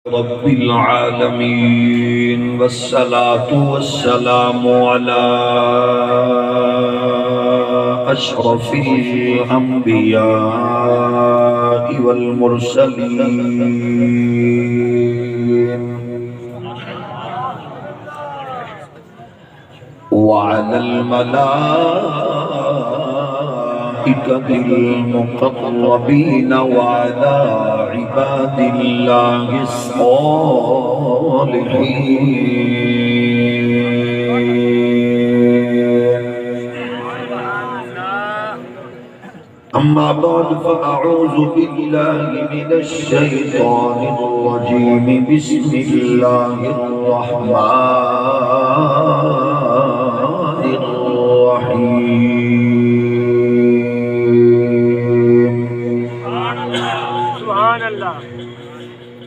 رب العالمين والصلاة والسلام على أشرف الأنبياء والمرسلين وعلى الملائكة المقربين وعلى عباد الله الصالحين. أما بعد فأعوذ بالله من الشيطان الرجيم. بسم الله الرحمن الرحيم. سبحان الله.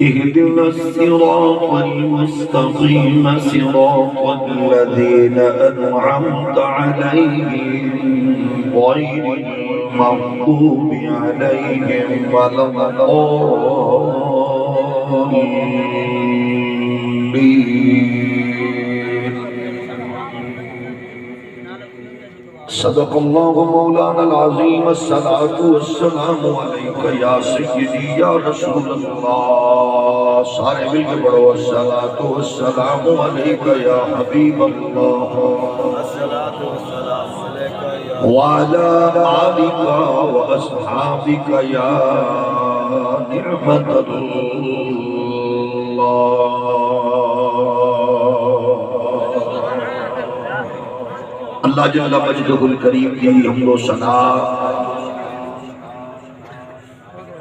اهدنا الصراط المستقيم صراط الذين أنعمت عليهم غير المغضوب عليهم ولا الضالين. صدق الله مولانا العظيم. الصلاة والسلام عليك يا سيدي يا رسول الله. سارے مل کے پڑھو الصلاة والسلام عليك يا حبيب الله وعلى آلك وأصحابك يا نعمة الله. اللہ جل مجدہ الکریم کی حمد و ثنا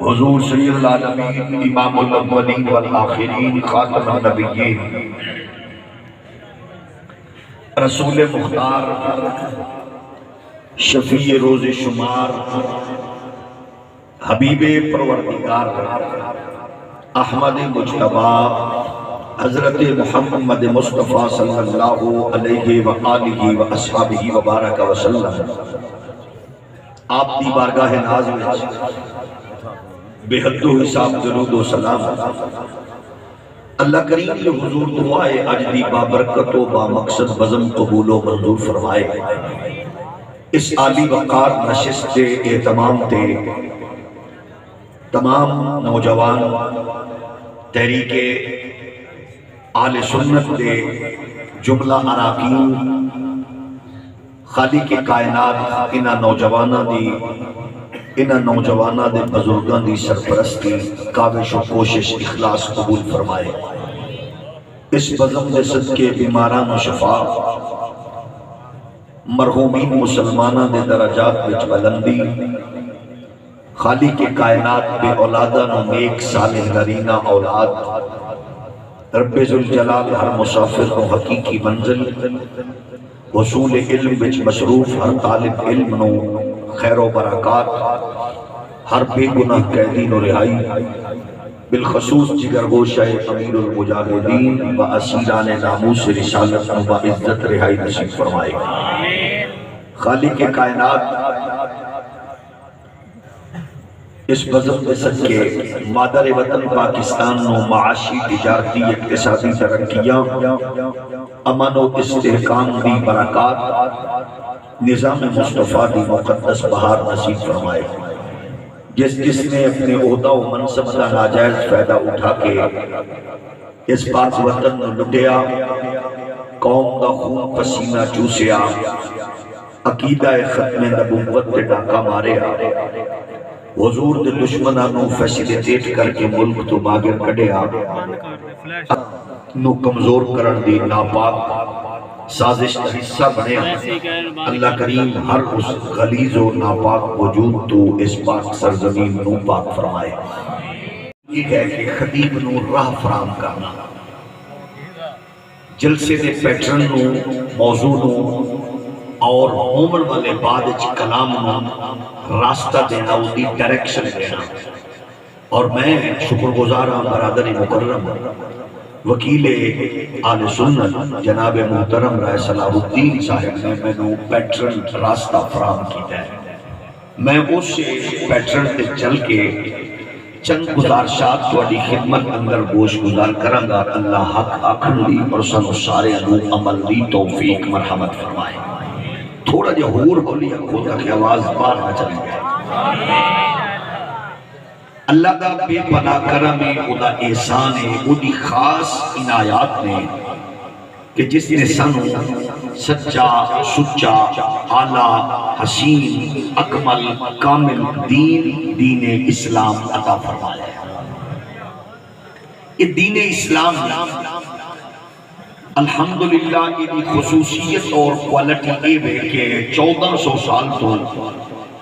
حضور سید العالمین امام الاولین والآخرین خاتم النبیین رسول مختار شفیع روز شمار حبیب پروردگار احمد مجتبی حضرت محمد مصطفیٰ صلی اللہ علیہ وآلہ وآصحابہ وبارک وسلم آپ دی بارگاہ ناز میں بے حد و حساب درود و سلام. اللہ کریم کے حضور دعائے اج دی بابرکت و با مقصد بزم قبول و منظور فرمائے. اس عالی وقار نشست اہتمام تے تمام نوجوان تحریک آل سنت دے جملہ اراکین خالق کائنات انہاں نوجوانہ دے بزرگاں دی سرپرستی کاوش و کوشش اخلاص قبول فرمائے. اس بزم دے صدقے بیماران و شفا مرحومین مسلمانہ دے درجات وچ بلندی خالق کائنات بے اولادہ نو نیک صالح نرینہ اولاد رب ذوالجلال ہر مسافر کو حقیقی منزل حصول علم وچ مصروف ہر طالب علم نو خیر و برکات ہر بے گناہ قیدی نو رہائی بالخصوص جگر گوشہ امیر المجاہدین و اسیران ناموس رسالت و عزت رہائی نصیب فرمائے. خالق کائنات اس بزم کے صدقے مادر وطن پاکستان نو معاشی تجارتی اقتصادی ترقیاں امن و استحکام دی برکات نظام مصطفیٰ دی مقدس بہار نصیب فرمائے. جس نے اپنے عہدہ و منصب کا ناجائز فائدہ اٹھا کے اس پاک وطن نو لٹیا قوم دا خون پسینہ چوسیا عقیدہ ختم نبوت تے ڈاکہ ماریا حضور دے دشمنہ نو فیسیلیٹیٹ کر کے ملک تو باگر کڑیا نو کمزور کرن دی ناپاک سازش حصہ بنیا. اللہ کریم ہر اس غلیظ و ناپاک وجود تو اس پاک سرزمین نو پاک فرمائے. یہ ہے کہ خطیب نو راہ فراہم کرنا جلسے دے پیٹرن نو موضوع نو اور مومن والے بعد کلام نو راستہ دینا اس دی ڈائریکشن دینا. اور میں شکر گزار ہوں برادر مکرم وکیل آل سنت جناب محترم رائے صلاح الدین صاحب نے میں نو پیٹرن راستہ فراہم کیتا ہے. میں اس پیٹرن تے چل کے چند گزارشات تواڈی خدمت اندر گوش گزار کراں گا۔ اللہ حق آکھن دی اور سانو سارے نو عمل دی توفیق مرحمت فرمائے۔ تھوڑا جہا ہور ہولی اکھو تاکہ آواز باہر نہ چلی جائے۔ اللہ دا بے پناہ کرم ہے، او دا احسان ہے، او دی خاص عنایات نے کہ جس نے سانو سچا سچا اعلیٰ حسین اکمل کامل دین اسلام عطا فرمایا ہے۔ یہ دین اسلام الحمدللہ کی خصوصیت اور کوالٹی یہ ہے کہ 1400 سال تو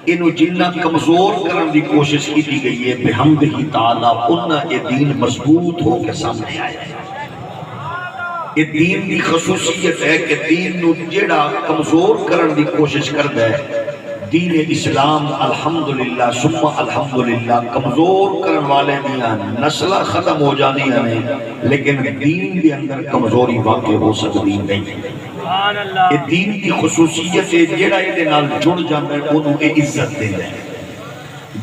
انہوں جنہ کمزور کرن دی کوشش کی گئی ہے بحمدہ تعالیٰ انہاں یہ دین مضبوط ہو کے سامنے آیا ہے۔ یہ دین دی خصوصیت ہے کہ دین نو جیڑا کمزور کرن دی کوشش کردا ہے، دین اسلام الحمدللہ ثم الحمدللہ کمزور کرن والے دیاں نسلہ ختم ہو جانیاں نے، لیکن دین دے اندر کمزوری واقع ہو سکتی نہیں۔ یہ دین کی خصوصیت ہے جیڑا یہ نال جڑ جاندہ ہے انہوں اے عزت دے ہے۔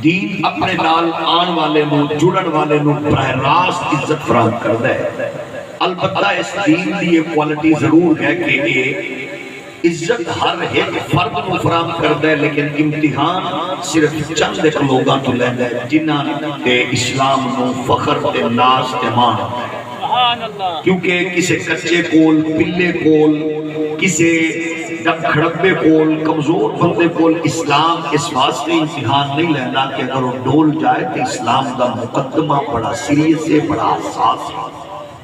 دین اپنے نال آن والے نو جڑن والے نو براہ راست عزت فراہم کردا ہے۔ البتہ اس دین دی یہ کوالٹی ضرور ہے کہ یہ عزت ہر ایک فرد نو فراہم کردا ہے، لیکن امتحان صرف چند ایک لوگاں تو لیندا ہے جنہاں تے اسلام نو فخر تے ناز تے مان ہے۔ کیونکہ کسے کچے کول پلے کول کسے ڈب کھڑپے کول کمزور بندے کول اسلام اس واسطے امتحان نہیں لینا کہ اگر وہ ڈول جائے تو اسلام دا مقدمہ بڑا سیریس ہے، بڑا حساس ہے۔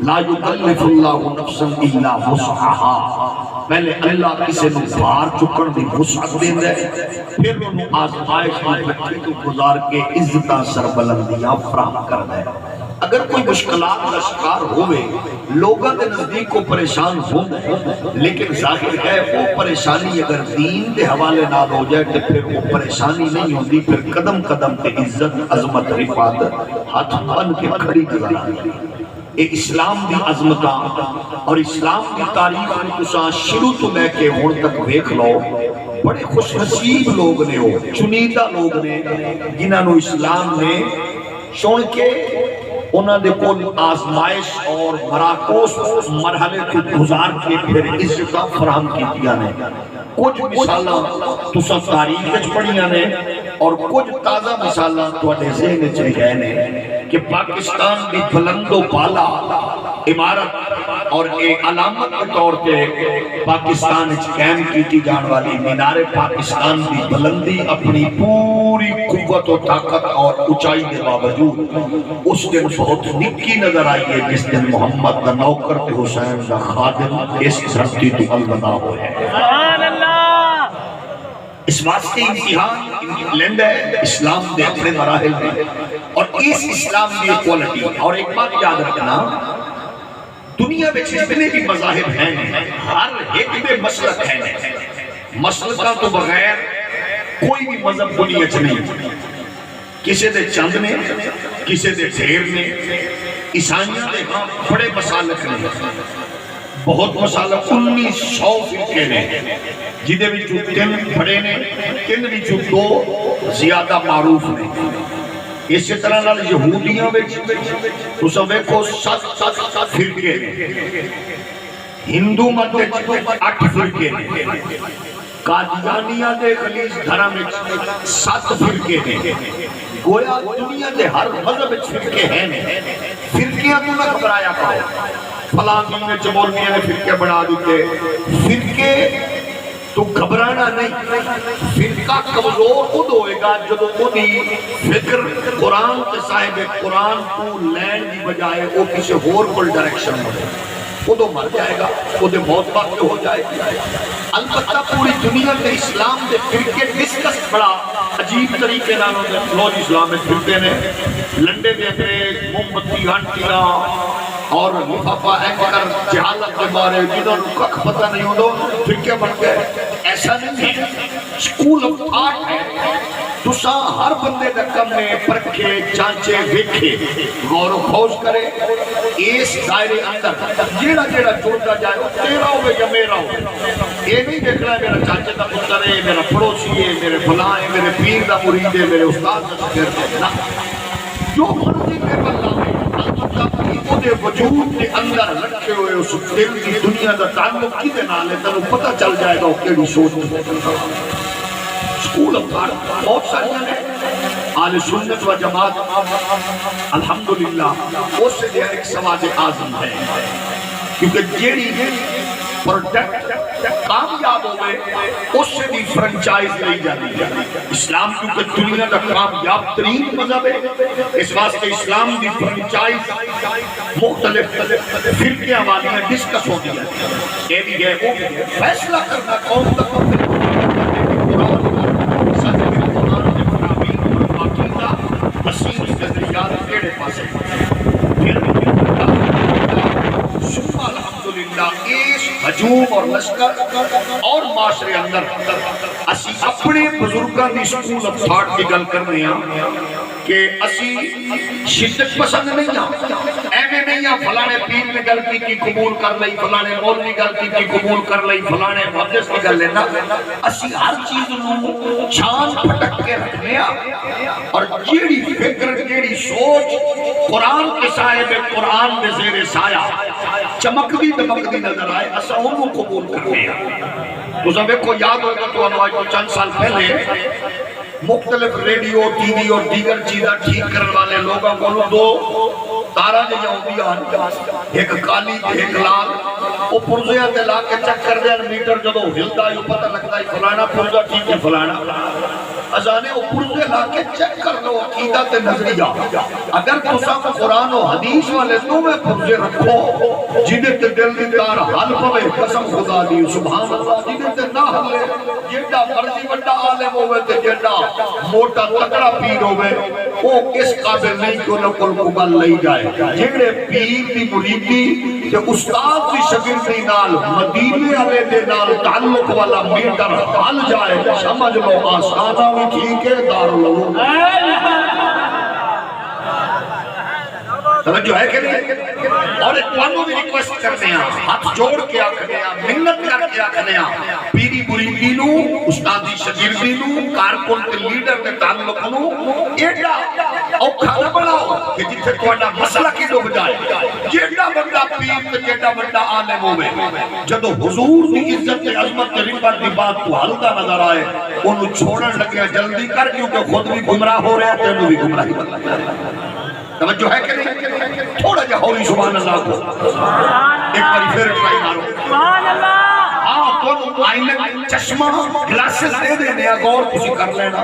لا یکلف اللہ نفسا الا وسعها، پہلے اللہ کسی نو بھار چکن دی وسعت دیندا ہے، پھر انہوں آزمائش میں بچے تو گزار کے عزتاں سربلندیاں فراہم کردا ہے۔ اگر کوئی مشکلات کا شکار ہوئے لوگوں کے نزدیک کو پریشان ہوں، لیکن ظاہر ہے وہ پریشانی اگر دین دے حوالے نہ ہو جائے تو پھر وہ پریشانی نہیں ہوتی، پھر قدم قدم پہ عزت عظمت رفعت ہاتھ بن کے کھڑی گزار آتی۔ یہ اسلام دی عظمتاں اور اسلام دی تاریخ میں تساں شروع تو لے کے ہون تک دیکھ لو، بڑے خوش نصیب لوگ نے ہو، چنیدہ لوگ نے جنہاں نو اسلام نے چن کے انہاں دے کول آزمائش اور مراکوس مرحلے کو گزار کے پھر عزتاں فراہم کیتیاں نے۔ کچھ مثالاں تساں تاریخ وچ پڑھیاں نے اور کچھ تازہ مثالاں تواڈے ذہن وچ رہے نے کہ پاکستان دی بلند و بالا عمارت اور ایک علامت کے طور پہ پاکستان وچ قائم کیتی جان والی مینار پاکستان دی بلندی اپنی پوری قوت و طاقت اور اونچائی کے باوجود اس دن بہت نکی نظر آئی ہے جس دن محمد دا نوکر تے حسین دا خادم اس دھرتی تو الوداع ہوئے۔ سبحان اللہ! اس واسطے امتحان لیندہ ہے اسلام دے اپنے مراحل میں، اور اس اسلام دی کوالٹی اور ایک بات یاد رکھنا، دنیا میں جتنے بھی مذاہب ہیں ہر ایک میں مسلک ہے، مسلکہ تو بغیر کوئی بھی مذہب دنیا چ نہیں۔ کسی دے چند نے، کسی دے ڈھیر نے، عیسائیاں دے ہاں بڑے مسالک نے، بہت مسالک 1900 فرقے نے، جدے بھی جو 3 بڑے نے، 3 بھی جو 2 زیادہ معروف نے۔ اسی طرح نال یہودیاں وچ تساں ویکھو 7 فرقے نے، ہندو مت وچ 8 فرقے نے، قادیانیہ دے خلیج دھرم وچ 7 فرقے نے۔ گویا دنیا دے ہر مذہب وچ فرقے ہیں، فرقیاں تو نہ گھبرایا کرو۔ فلاں دین وچ مولویاں نے فرقے بنا دیتے، فرقے تو گھبرانا نہیں۔ فرقہ کمزور خود ہوئے گا جب خودی فکر قرآن کے صاحب قرآن کو لین دی بجائے وہ کسی اور کل ڈائریکشن ہو جائے، خودو مر جائے گا، خودے موت باقی ہو جائے گی۔ البتہ پوری دنیا کے اسلام دے فرقے ڈسکس بڑا عجیب طریقے نالوں دے لوگ اسلام میں فرقے نے، لنڈے دے انگریز موم بتی آنٹیاں اور لفافہ اینکر جہالت کے بارے جنہوں نے کچھ پتہ نہیں ہوتا فرقے بن گئے۔ ایسا نہیں ہے، سکول آف آرٹ ہے، تساں ہر بندے دا کم میں پرکھے چانچے ویکھے غور و خوض کرے، اس دائرے اندر جیڑا جیڑا جڑتا جائے وہ تیرا ہوئے یا میرا ہوئے۔ یہ نہیں دیکھنا ہے میرا چانچے دا پتر ہے، میرا پڑوسی ہے، میرے فلاں ہے، میرے پیر دا مرید ہے، میرے استاد دا شاگرد ہے، نہ جو مرضی کے بلا وجود کے اندر رکھے ہوئے اس دل کی دنیا کا تعلق کیتے نال ہے تینوں پتہ چل جائے گا کیڑی سوچ سکول افکار بہت ساری ہیں اہل سنت و جماعت الحمدللہ اس سے ایک سماج اعظم ہے کیونکہ جیڑی پروڈکٹ کامیاب ہوئے اس سے بھی فرنچائز لئی جاتی ہے اسلام کیونکہ دنیا کا کامیاب ترین مذہب ہے اس واسطے اسلام کی فرنچائز مختلف فرقے والی ہیں ڈسکس ہوتی ہے یہ بھی ہے وہ بھی ہے فیصلہ کرنا قوم تک قرآن کے فرامین اور عقیدہ حسین نظریات کیڑے پاس ہے ہجوم اور لشکر اور معاشرے اندر اسی اپنے بزرگاں دی سکول آف تھاٹ کی گل کرنے ہیں کہ اسی شدت پسند نہیں ہیں ایویں نہیں ہیں فلانے پیر نے گل کی قبول کر لئی فلانے مولوی گل کی قبول کر لئی فلانے محدث کی گل لینا اسی ہر چیز نو چھان پھٹک کے رکھنے ہیں اور جیڑی فکر جیڑی سوچ قرآن کے سائے میں قرآن میں زیر سایہ چمکدی دمکدی نظر آئے اسا انہوں قبول کرنے ہیں تو سب کو یاد ہوگا تو انواج کو چند سال پہلے مختلف ریڈیو ٹی وی اور دیگر چیزیں ٹھیک کرنے والے لوگوں کو دو تارا دے جاؤں بھی ایک کالی ایک لال وہ پرزیاں دے لا کے چک کر دیں میٹر جدو ہلتا ہے پتہ لگتا ہے فلانا پرزا ٹھیک ہے فلانا ازانے وہ پرزے لا کے چک کر لو عقیدہ تے نظریہ اگر تسا قرآن و حدیث والے تو میں پرزے رکھو جنہیں تے دل دی تار حل پوے قسم خدا دی سبحان اللہ جنہیں تے نہ حلے جیڑا مرضی بڑا عالم ہوئے تے جیڑا موٹا تکڑا پیر ہوئے وہ اس قابل نہیں کہ انہوں کو گل لئی جائے جیڑے پیر دی مریدی تے استاد دی شگردی نال مدینے والے دے نال تعلق والا میٹر حل جائے سمجھ لو آسانہ بھی ٹھیک ہے دارالعلوم توجہ ہے کہ نہیں اور ایک وانو بھی ریکویسٹ کرنے ہیں ہاتھ جوڑ کے آکھنے ہیں منت کر کے آکھنے ہیں پیری مریدی نو استادی شگردی نو کارکن کے لیڈر کے تعلق نو ایڈا اوکھا نہ بناؤ کہ جتھے تہاڈا مسئلہ کی ڈوب جائے جیڑا بندہ پیر تے جیڑا بندہ عالم ہوے جدوں حضور دی عزت تے عظمت تے رفعت دی بات تو ہلدا نظر آئے اونوں چھوڑن لگیا جلدی کر کیونکہ خود بھی گمراہ ہو رہا ہے تینوں بھی گمراہی بن توجہ ہے کہ نہیں تھوڑا جا ہولی سبحان اللہ کو ایک باری پھر ٹرائی مارو سبحان اللہ تو آئینے چشمہ گلاسز دے دینے غور کسی کر لینا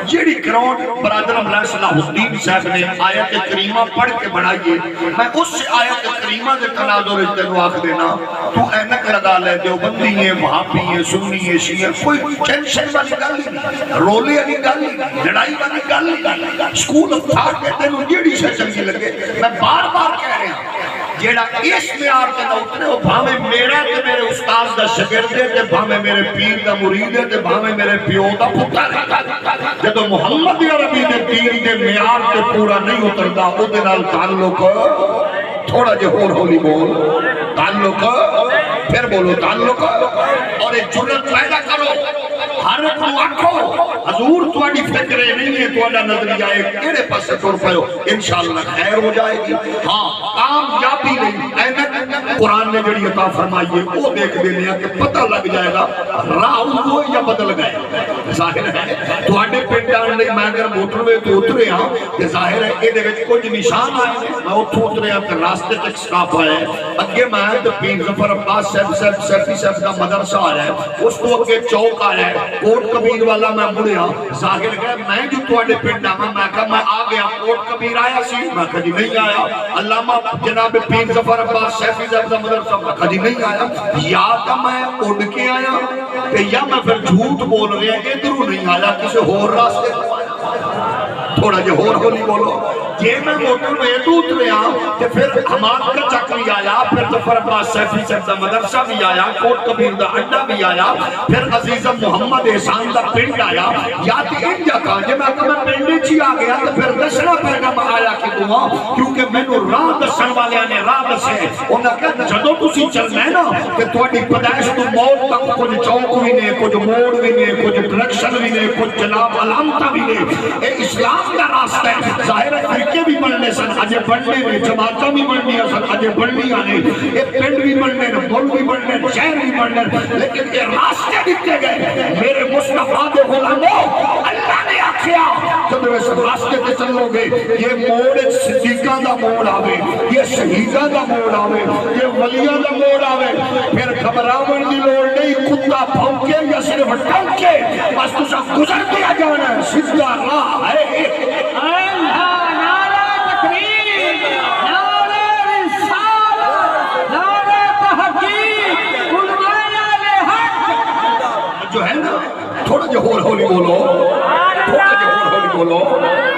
جیڑی گراؤنڈ برادر مولانا صلاح الدین صاحب نے آیت کریمہ پڑھ کے بنائیے میں اس آیت کریمہ دے تناظر اجتنو آکھ دینا تو اینک لگا لے دیوبندی ہیں وہابی ہیں سنی ہیں شیعہ کوئی ٹینشن والی گل نہیں رولے والی گل نہیں لڑائی والی گل نہیں سکول آف تھاٹ کہتے ہیں جیڑی سے چنگی لگے میں بار بار کہہ رہا ہوں جیڑا اس میں آرتے نہ اتنے ہو بھامے میرا تے میرے استاذ دا شگرد ہے تے بھامے میرے پیر دا مرید ہے تے بھامے میرے پیو دا پتر ہے جدو محمد عربی دے دین دے معیار تے پورا نہیں اتردا او دے نال تعلق تھوڑا جے ہور ہولی بول تعلق پھر بولو تعلق اور ایک جرت پیدا کرو ہر کو آکھو حضور تواڈی فکرے نہیں ہے تواڈا نظریہ ہے کیڑے پاسے ٹر پیو انشاءاللہ خیر ہو جائے گی ہاں کامیابی نہیں اینک قرآن نے جڑی عطا فرمائی ہے وہ دیکھ دینے ہیں کہ پتہ لگ جائے گا راہ ہوئے یا بدل گئے ظاہر ہے تواڈے پنڈان نہیں میں اگر موٹر وے تو اترے ہاں کہ ظاہر ہے اے دے وچ کچھ نشان آئے میں اتھوں اترے ہاں کہ راستے تک سٹاپ آئے اگے میں تے پیر ظفر عباس صاحب سیفی صاحب کا مدرسہ آ رہا ہے اس کو اگے چوک آ رہا ہے کوٹ کبیر والا میں مڑیا ظاہر ہے میں جو تواڈے پنڈ میں کہا میں آ گیا کوٹ کبیر آیا سی میں کہا جی نہیں آیا علامہ جناب پیر ظفر عباس سیفی صاحب کا مدرسہ میں کہا جی نہیں آیا یا کہ میں اڑ کے آیا کہ یا میں پھر جھوٹ بول رہے ہیں ادھروں نہیں آیا کسی ہور راستے تھوڑا جے ہور ہولی بولو یہ میں موٹر میں تو اتریا کہ پھر حماد کا چک بھی آیا پھر ظفر عباس سیفی صاحب دا مدرسہ بھی آیا کوٹ کبیر دا اڈا بھی آیا پھر عزیزم محمد احسان دا پنڈ آیا یا تے انجا کہا جے میں کہ میں پنڈے چی آ گیا تو پھر دسنا پیغام آیا کہ دعا کیونکہ میں نو راہ دسن والے نے راہ دسے انہاں کہا جدو تسی چلنا ہے نا کہ تواڈی پیدائش تو موت تک کچھ چوک بھی نے کچھ موڑ بھی نے کچھ ڈائریکشن بھی نے کچھ جناب علامت بھی نے اے اسلام کا راستہ ہے ظاہر ہے طبقے بھی بننے سن اجے بننے نے جماعتاں بھی بننیاں سن اجے بننیاں نے یہ پنڈ بھی بننے نے ملک بھی بننے شہر بھی بننے لیکن یہ راستے دیتے گئے میرے مصطفیٰ دے غلاموں اللہ نے آکھیا جب اس راستے پہ چلو گے یہ موڑ صدیقاں دا موڑ آوے یہ شہیداں دا موڑ آوے یہ ولیاں دا موڑ آوے پھر گھبراون دی لوڑ نہیں کتا بھونکے یا صرف ٹنکے بس تسا گزر دیا جانا ہے سیدھا راہ ہے جو ہے نا تھوڑا جو ہولی بولو تھوڑا جو ہولی بولو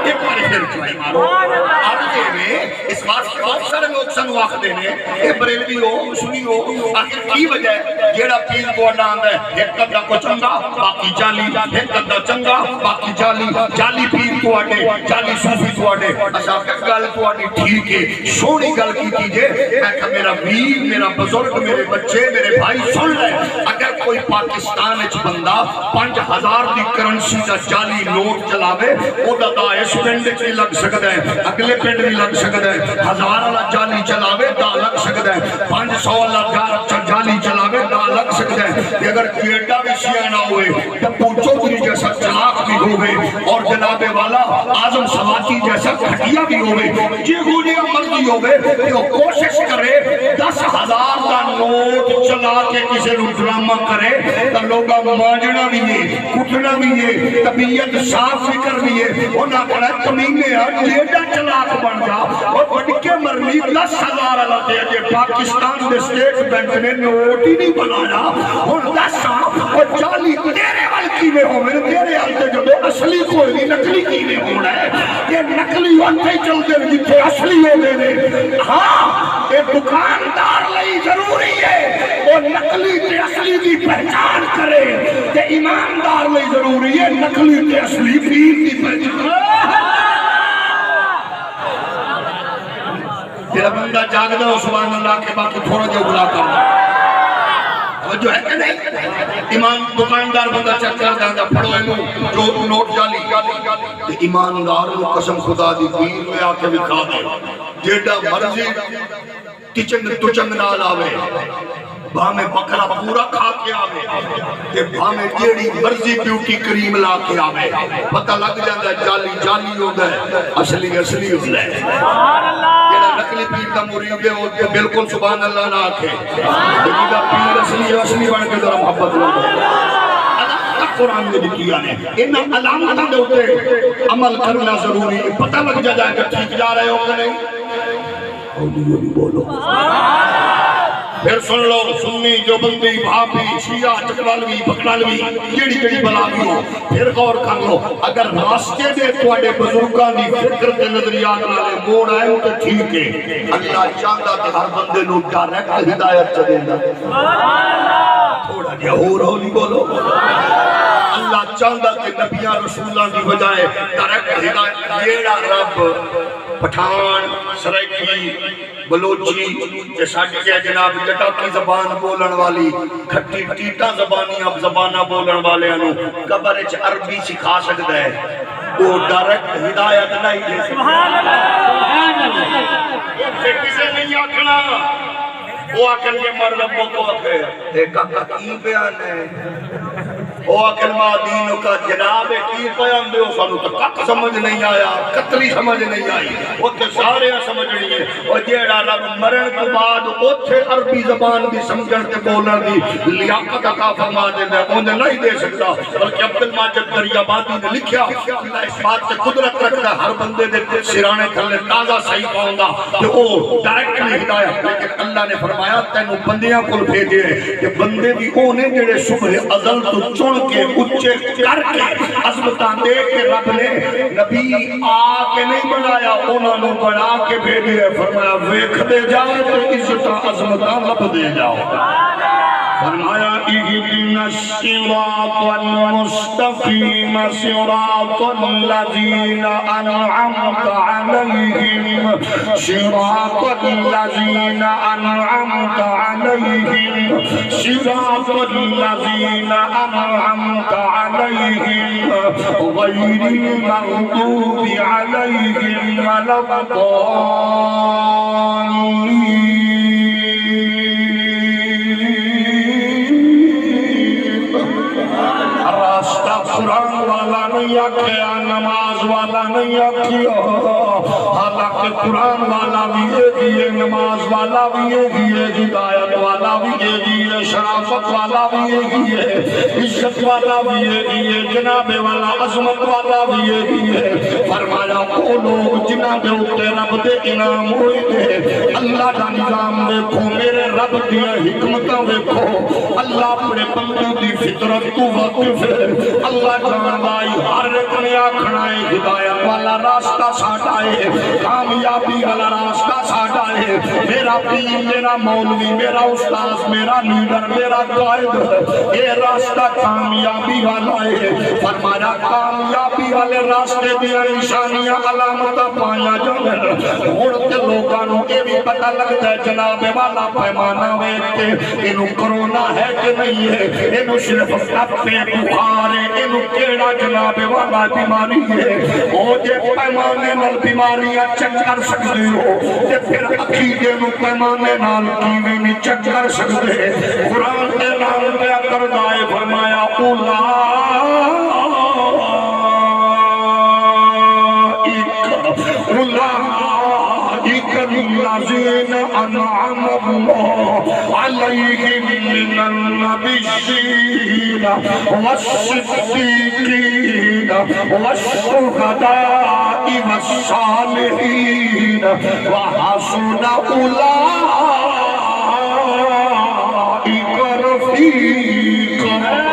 ایک بار پھر چلائی مارو آرجے میں اس بات کے بہت سارے لوگ سنو آخ دینے اے بریلوی ہو سنی ہو آخر کی وجہ ہے جیڑا پیر کو اڈا آندہ ہے ایک قدہ کو چنگا باقی جالی ایک قدہ چنگا باقی جالی جالی پیر کو اڈے جالی صوفی کو اڈے اچھا گل کو اڈی ٹھیک ہے سونی گل کی دیجئے میں کہا میرا ویر میرا بزرگ میرے بچے میرے بھائی سن لے اگر کوئی پاکستان اچھ بندہ 5000 دی کرنسی دا جالی نوٹ چلاوے او دا دا اس پینڈ کی لگ سکتا ہے اگلے پینڈ بھی لگ سکتا ہے 1000 اللہ جالی چلاوے دا لگ سکتا ہے 500 اللہ جالی چلاوے دا لگ سکتا ہے اگر کیٹا بھی سیانا ہوئے ٹپو چودھری جیسا چلاک بھی ہوئے اور جناب والا آزم سواتی جیسا کھٹیا بھی ہوئے جی گوڑیا مرضی ہوئے کہ وہ کوشش کرے 10,000 دا نوٹ چلا کے کسی رو ڈرامہ کرے تو لوگا مانجنا بھی ہے کٹنا بھی ہے طبیعت صاف فکر بھی ہے انہاں کہنا کمینے ہیں جیڈا چلاک بن جا اور بڑکے مرنی 10,000 اللہ دے جے پاکستان دے سٹیٹ بینک نے نوٹ ہی نہیں بنایا اور 10 اور 40 تیرے والکی میں ہو میرے تیرے آلتے جو دے اصلی کوئی نہیں نکلی کی میں ہونا ہے یہ نکلی وقت ہی چلتے ہیں جتھے اصلی ہو دے دے ہاں یہ دکاندار لئی ضروری ہے وہ نکلی تے اصلی کی پہچان کرے تے ایماندار لئی ضروری ہے نکلی تے اصلی پیر کی پہچان تیرا بندہ جاگ دے سبحان اللہ کے باقی تھوڑا جو بلا کر جو ہے کہ نہیں ایمان دکاندار بندہ چیک کر جاندہ پڑھو انہوں جو نوٹ جالی ایماندار وہ قسم خدا دی پیر میں آکے بکھا دے جیڑا مرضی تچنگ نال آوے بھامے بکرا پورا کھا کے آوے کہ بھامے جیڑی مرضی بیوٹی کریم لا کے آوے پتہ لگ جاندہ جالی جالی ہو گئے اصلی اصلی ہو گئے جیڑا نقلی پیر دا مرید ہے وہ بالکل سبحان اللہ نہ آکھے لیکن دا پیر اصلی اصلی بن کے ذرا محبت لگ گئے قرآن میں دکھیا نے انہاں علامتاں دے ہوتے عمل کرنا ضروری ہے پتہ لگ جائے کہ ٹھیک جا رہے ہو کہ نہیں اولیو بھی بولو پھر سن لو سنی جو بندی بھابی شیعہ چکرالوی بکرالوی جیڑی جیڑی بلا بھی ہو پھر غور کر لو اگر راستے دے توڑے بزرگان دی فکر دے نظریات لے موڑ آئے تو ٹھیک ہے اللہ چاندہ کہ ہر بندے نو ڈائریکٹ ہدایت چلے گا تھوڑا جا ہو رہو نہیں بولو اللہ چاندہ کہ نبیاں رسولان دی بجائے ڈائریکٹ ہدایت جیڑا رب پٹھان سرائکی بلوچی جیسا کہ جناب جٹا کی زبان بولن والی کھٹی ٹیٹا زبانی اب زبانہ بولن والے انو قبر اچھ عربی سکھا سکتا ہے وہ ڈائریکٹ ہدایت نہیں دے سبحان اللہ کسے نہیں آکھنا وہ آکھن کے مرنبوں کو آکھے دیکھا کی بیان ہے وہ کلمہ دینوں کا جناب کی پیام دے سانو تو کک سمجھ نہیں آیا قتلی سمجھ نہیں آئی وہ تے سارے سمجھ نہیں ہے اور جیڑا رب مرن تو بعد اوتھے عربی زبان بھی سمجھن تے بولن دی لیاقت عطا فرما دیندا ہے انہیں نہیں دے سکتا بلکہ عبد الماجد دریابادی نے لکھیا اللہ اس بات سے قدرت رکھتا ہے ہر بندے دے سرانے تھلے تازہ صحیح پاؤندا کہ وہ ڈائریکٹ نہیں ہدایت لیکن اللہ نے فرمایا تینوں بندیاں کول بھیجے کہ بندے بھی اونے جڑے صبح ازل تو چون کے اچھے کر کے عظمتاں دے کے رب نے نبی آکے نہیں بنایا انہوں نے بنا کے بھیجے فرمایا ویکھ دے جاؤ تو عزتاں عظمتاں لب دے جاؤ فرمایا اهدنا الصراط المستقيم صراط الذين أنعمت عليهم صراط الذين أنعمت عليهم صراط الذين أنعمت عليهم غير المغضوب عليهم ولا الضالين قرآن والا نہیں آکھیا نماز والا نہیں آکھیا حالانکہ قرآن والا بھی ہے نماز والا بھی ہے ہدایت والا بھی ہے شرافت والا بھی ہے عزت والا بھی ہے جناب والا عظمت والا بھی ہے فرمایا وہ لوگ جنہاں دے اوتے رب دے انعام ہوئے دے اللہ دا نظام دیکھو میرے رب دی حکمتاں دیکھو اللہ اپنے بندے دی فطرت تو واقف ہے اللہ جان بائی ہر ایک نے آکھنا ہے ہدایت والا راستہ ساٹھا ہے کامیابی والا راستہ ساٹھا ہے میرا پیر میرا مولوی میرا استاذ میرا لیڈر میرا قائد یہ راستہ کامیابی والا ہے فرمایا کامیابی والے راستے دیا نشانیاں علامتاں پایا جانے اڑتے لوگانوں یہ بھی پتہ لگتا ہے جناب والا پیمانہ ویکھتے انہوں کرونا ہے کہ نہیں ہے انہوں صرف اپنے بخار ہے انہوں کیڑا جناب والا بیماری ہے وہ جے پیمانے نال بیماریاں چک کر سکتے ہو جے پھر عقیدے نو پیمانے نال کیویں نہیں چک کر سکتے قرآن کے نام پہ کر دائے فرمایا الذين أنعم الله عليهم من النبيين والصديقين والشهداء والصالحين وحسن أولئك رفيقا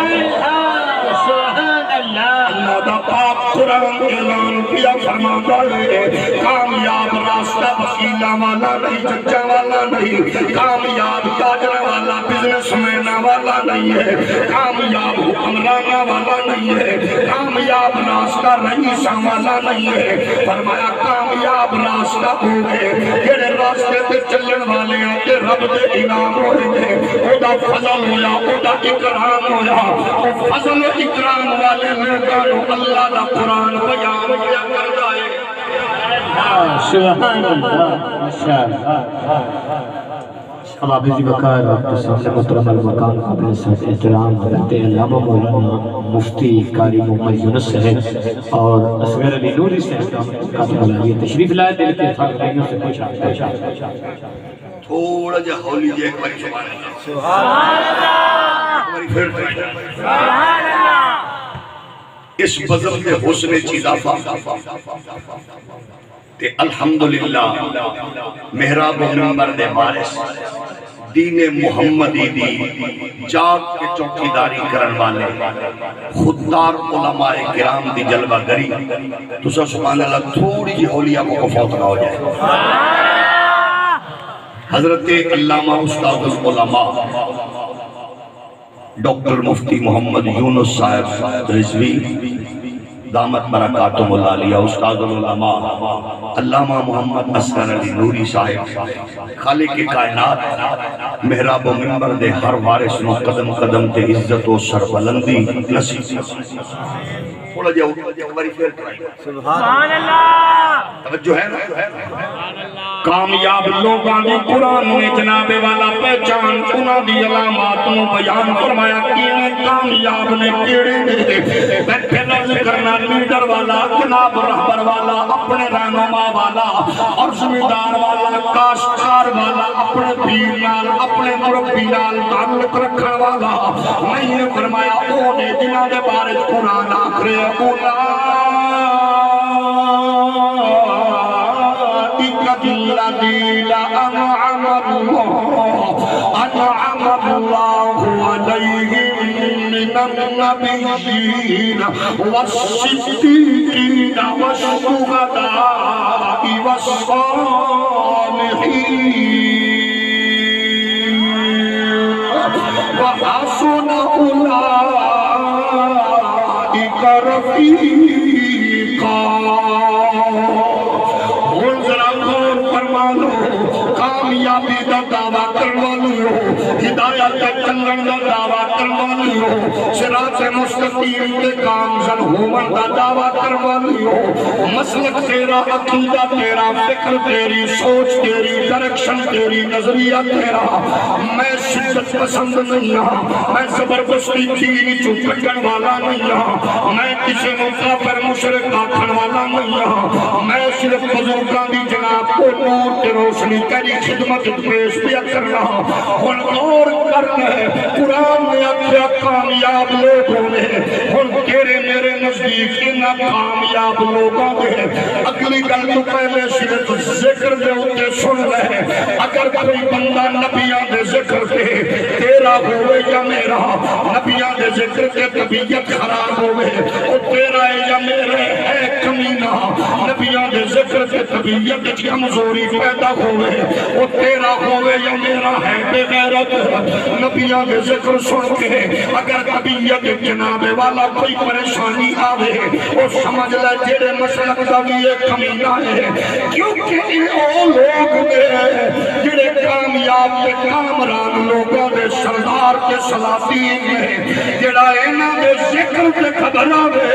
قرآن اعلان کیا فرماتا ہے کامیاب راستہ وکیلہ والا نہیں چچا والا نہیں کامیاب تاجر والا بزنس مین والا نہیں ہے کامیاب حکمرانہ والا نہیں ہے کامیاب راستہ رئیساں والا نہیں ہے فرمایا کامیاب راستہ ہوئے جڑے راستے تے چلن والے ہیں کہ رب دے انعام ہوئے ہیں او دا فضل ہویا او دا اکرام ہویا او فضل و اکرام والے لوگوں اللہ دا قرآن بیان کیا کرتا ہے سبحان اللہ ماشاءاللہ ہم حافظ بکار وقت سامنے محترم المقام قابل صاحب احترام حضرت علامہ مولانا مفتی قاری محمد یونس صاحب اور اصغر علی نوری صاحب قابل علیہ تشریف لائے دل کے اتحاق رہیوں سے خوش آتا ہے تھوڑا جا ہولی جے ایک باری سبحان اللہ سبحان اللہ اس بزم کے حسن چیزا تے الحمدللہ محراب و منبر دے وارث دین محمدی دی جاگ کے چوکیداری کرن والے خوددار علماء کرام دی جلوہ گری تو سبحان اللہ تھوڑی جی اولیاء کو فوت نہ ہو جائے حضرت علامہ استاد العلماء ڈاکٹر مفتی محمد یونس صاحب رضوی دامت برکاتہم العالیہ استاد العلماء علامہ محمد اصغر علی نوری صاحب خالق کائنات محراب و منبر دے ہر وارث نو قدم قدم تے عزت و سربلندی نصیب تھوڑا جاؤ سبحان اللہ توجہ ہے نا کامیاب لوگاں دی قرآن میں جناب والا پہچان انہاں دی علامات نو بیان فرمایا کیویں کامیاب نے کیڑے نے بیٹھے نظر کرنا لیڈر والا جناب رہبر والا اپنے رہنما والا اور زمیندار والا کاشتکار والا اپنے پیر نال اپنے مربی نال تعلق رکھنے والا نہیں فرمایا وہ نے جنہاں دے بارے قرآن آخرے الذين أنعم الله عليهم من النبيين والصديقين والشهداء والصالحين رفیقا ہن ذرا غور فرما لو کامیابی دا دعویٰ کروالیو ہدایت چلن دا دعویٰ کروالیو صراط مستقیم کے کامزن ہومن دا دعویٰ کروالیو مسلک تیرا عقیدہ تیرا فکر تیری سوچ تیری ڈائریکشن تیری نظریہ تیرا میں شدت پسند نہیں ہوں میں زبردستی دین چو کٹن والا نہیں ہوں میں کسی مکافر مشرک آکھن والا نہیں ہوں میں صرف بزرگاں دی جناب کو نور کی روشنی تیری خدمت پیش پیا کر رہا ہوں اور کرنا ہے قرآن نے اکھیا کامیاب لوگوں نے ہن تیرے میرے نزدیک انہا کامیاب لوگوں نے اگلی گل تو پہلے صرف ذکر دے ہوتے سن رہے اگر کوئی بندہ نبیاں دے ذکر کے تیرا ہوئے یا میرا نبیاں دے ذکر کے طبیعت خراب ہوئے وہ تیرا ہے یا میرے ہے کمینہ نبیاں دے ذکر کے طبیعت کمزوری پیدا ہوئے وہ تیرا ہوئے یا میرا ہے بے غیرت نبیاں دے ذکر سن کے اگر طبیعت جناب والا کوئی پریشانی آوے وہ سمجھ لے جیڑے مسلک دا بھی ایک کمینہ ہے کیونکہ یہ لوگ نے جڑے کامیاب کے کامران لوگوں دے سردار کے سلاطین میں جڑا اینا دے ذکر کے خبر آوے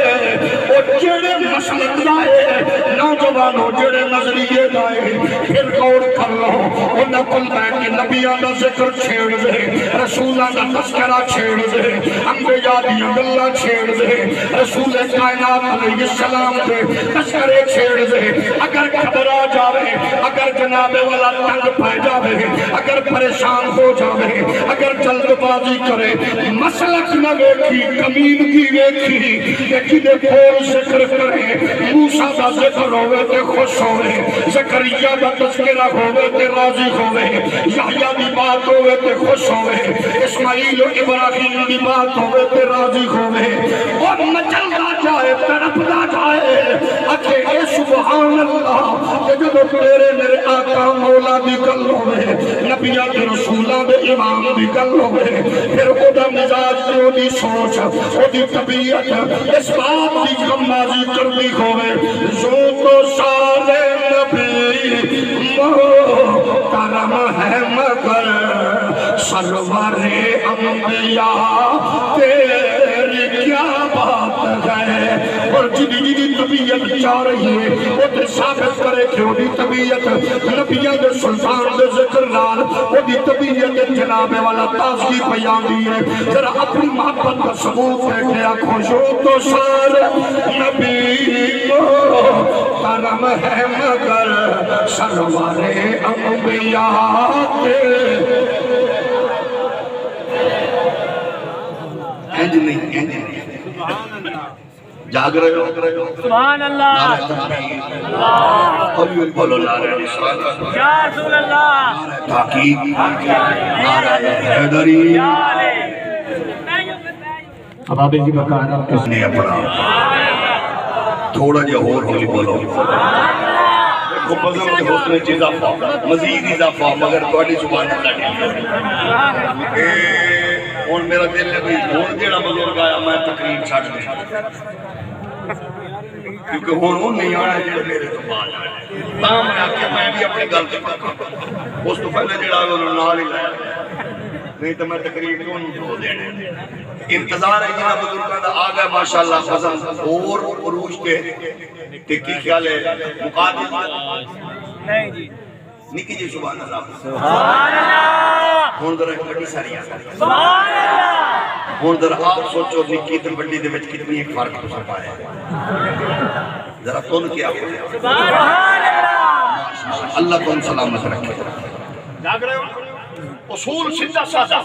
وہ جڑے مسلک دائے نوجوانوں جڑے نظریے دائے پھر غور کر لو وہ نقل ہے کہ نبیان دا ذکر چھیڑ دے رسولہ دا تذکرہ چھیڑ دے انبیاء دی اللہ چھیڑ دے رسول کائنات علیہ السلام دے تذکرے چھیڑ دے اگر خبر آ جاوے اگر جناب والا تنگ پہ جاوے اگر پریشان ہو جاوے اگر جلد بازی کرے مسلک نہ ویکھی کمینگی ویکھی لیکن دے پھول ذکر کرے موسیٰ دا ذکر ہوئے تے خوش ہوئے زکریہ دا تذکرہ ہوئے تے راضی ہوئے یحییٰ دی بات ہوئے تے خوش ہوئے اسماعیل و ابراہیم دی بات ہوئے تے راضی ہوئے اور مچل نہ جائے تڑپ نہ جائے اکھے اے سبحان اللہ کہ جو تیرے میرے آقا مولا دی گل ہوئے نبیاں کے رسولہ دے امام دی گل ہوئے پھر او دا مزاج تے او دی سوچ او دی طبیعت اس بات دی غمازی کردی ہوئے جو تو سارے نبی محترم ہے مگر سرور انبیاء تیری کیا بات ہے اور جدی طبیعت چاہ رہی ہے وہ تے ثابت کرے کہ وہ دی طبیعت نبیاں دے سلطان دے ذکر نال وہ دی طبیعت جناب والا تازگی بیان دی ہے ذرا اپنی محبت کا ثبوت ہے کہ آنکھوں جو تو سارے نبی محترم ہے مگر سرور انبیاء اینج نہیں جاگ رہے ہو سبحان اللہ اللہ بولو نعرہ رسالت یا رسول اللہ نعرہ تحقیق نعرہ حیدری اب آپ جی بکار آپ کس نے اپنا تھوڑا جا ہولی بولو دیکھو بزم کے حسن چیز اضافہ مزید اضافہ مگر توڑی زبان اللہ ہون میرا دل ہے بھی ہون جیڑا بزرگ آیا میں تقریب چھاڑ دیں کیونکہ ہون نہیں آنا جیڑا میرے تو بال آئے تاہم میں آکے میں بھی اپنی گل کے پکا اس تو پہلے جیڑا انہوں نے نال ہی لایا نہیں تو میں تقریب کیوں نہیں دو دینے انتظار ہے جنہ بزرگاں دا آگا ماشاءاللہ فضل اور عروج کے کی خیال ہے مقادم نہیں جی نکی جی سبحان اللہ سبحان اللہ ہون در ایک بڑی ساری آتا ہے سبحان اللہ ہون در آپ سوچو نکی در بڑی دے وچ کتنی ایک فرق تو سب آیا ہے ذرا تون کیا ہو سبحان اللہ اللہ تون سلامت رکھے جاگ رہے ہو اصول سیدھا سادہ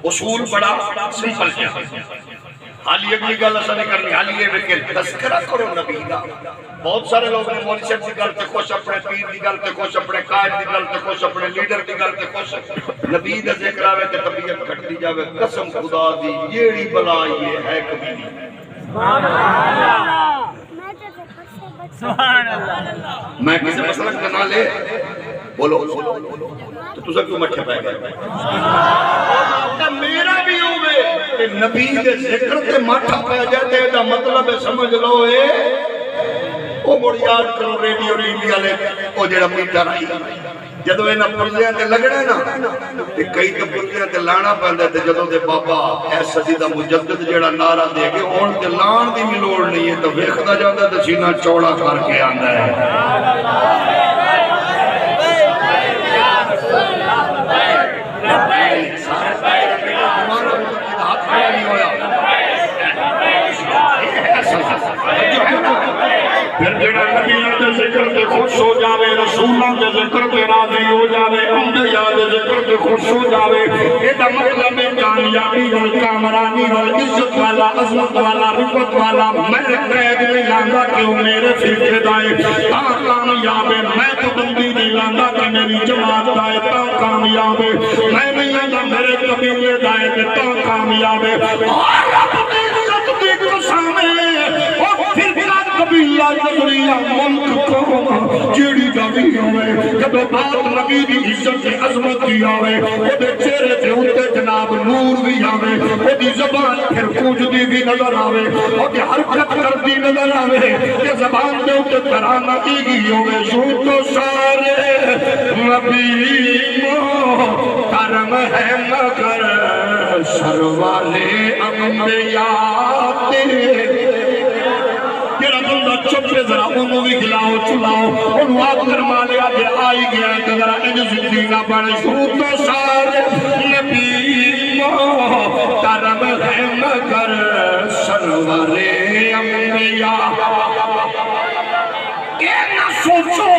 اصول بڑا سمپل کیا حالی اگلی گل ایسا نہیں کرنی حالی یہ کہ تذکرہ کرو نبی دا بہت سارے لوگ نے مولوی صاحب کی گل تے خوش اپنے پیر کی گل تے خوش اپنے قائد کی گل تے خوش اپنے لیڈر کی گل تے خوش نبی دا ذکر آوے تے طبیعت گھٹ دی جاوے قسم خدا دی یہی بلا یہ ہے کبھی نہیں سبحان اللہ میں کسی مسلک کا نہ لے بولو تو تجھے کیوں مٹھے پائے گئے کہ میرا بھی ہوئے کہ نبی کے ذکر تے ماتھا پہ جاتے دا مطلب ہے سمجھ لو اے وہ مڑ یاد کرو ریڈیو انڈیا لے وہ جڑا میٹر آئی جدو اینا پرزیاں تے لگڑے نا تے کئی تے پرزیاں تے لانا پہندے تے جدو تے بابا اے صدی دا مجدد جڑا نعرہ دے کے ہون تے لان دی بھی لوڑ نہیں ہے تو ویکھدا جاندا تے سینہ چوڑا کر کے آندا ہے پھر جڑا نبیوں دے ذکر تے خوش ہو جاوے رسولاں دے ذکر تے راضی ہو جاوے انبیاء دے ذکر تے خوش ہو جاوے ایدا مطلب ہے کامیابی وال کامرانی وال عزت والا عظمت والا رفعت والا میں قید نہیں لاندا کیوں میرے فرقے دائے تا کامیاب ہے میں تو بندی نہیں لاندا کہ میری جماعت دائے تا کامیاب ہے میں نہیں لاندا میرے قبیلے دائے تا کامیاب ہے اور رب دی عزت دی قسم قبیلہ جبریہ ملک قوم جیڑی جبی ہوئے جب بات نبی دی عزت کی عظمت کی آوے وہ دے چہرے تے ہوتے جناب نور بھی آوے وہ دی زبان پھر پوجدی بھی نظر آوے وہ دی حرکت کردی نظر آوے کہ زبان دے ہوتے ترانہ کی گی ہوئے یوں تو سارے نبی کرم ہے مگر سروالے انبیاء تیرے چھپے ذرا انہوں بھی کھلاؤ چلاؤ انہوں آپ کرما لیا کہ آئی گیا کہ ذرا ان زندگی نہ بڑھے شروع تو سارے نبی کرم ہے مگر سرور انبیاء یہ نہ سوچو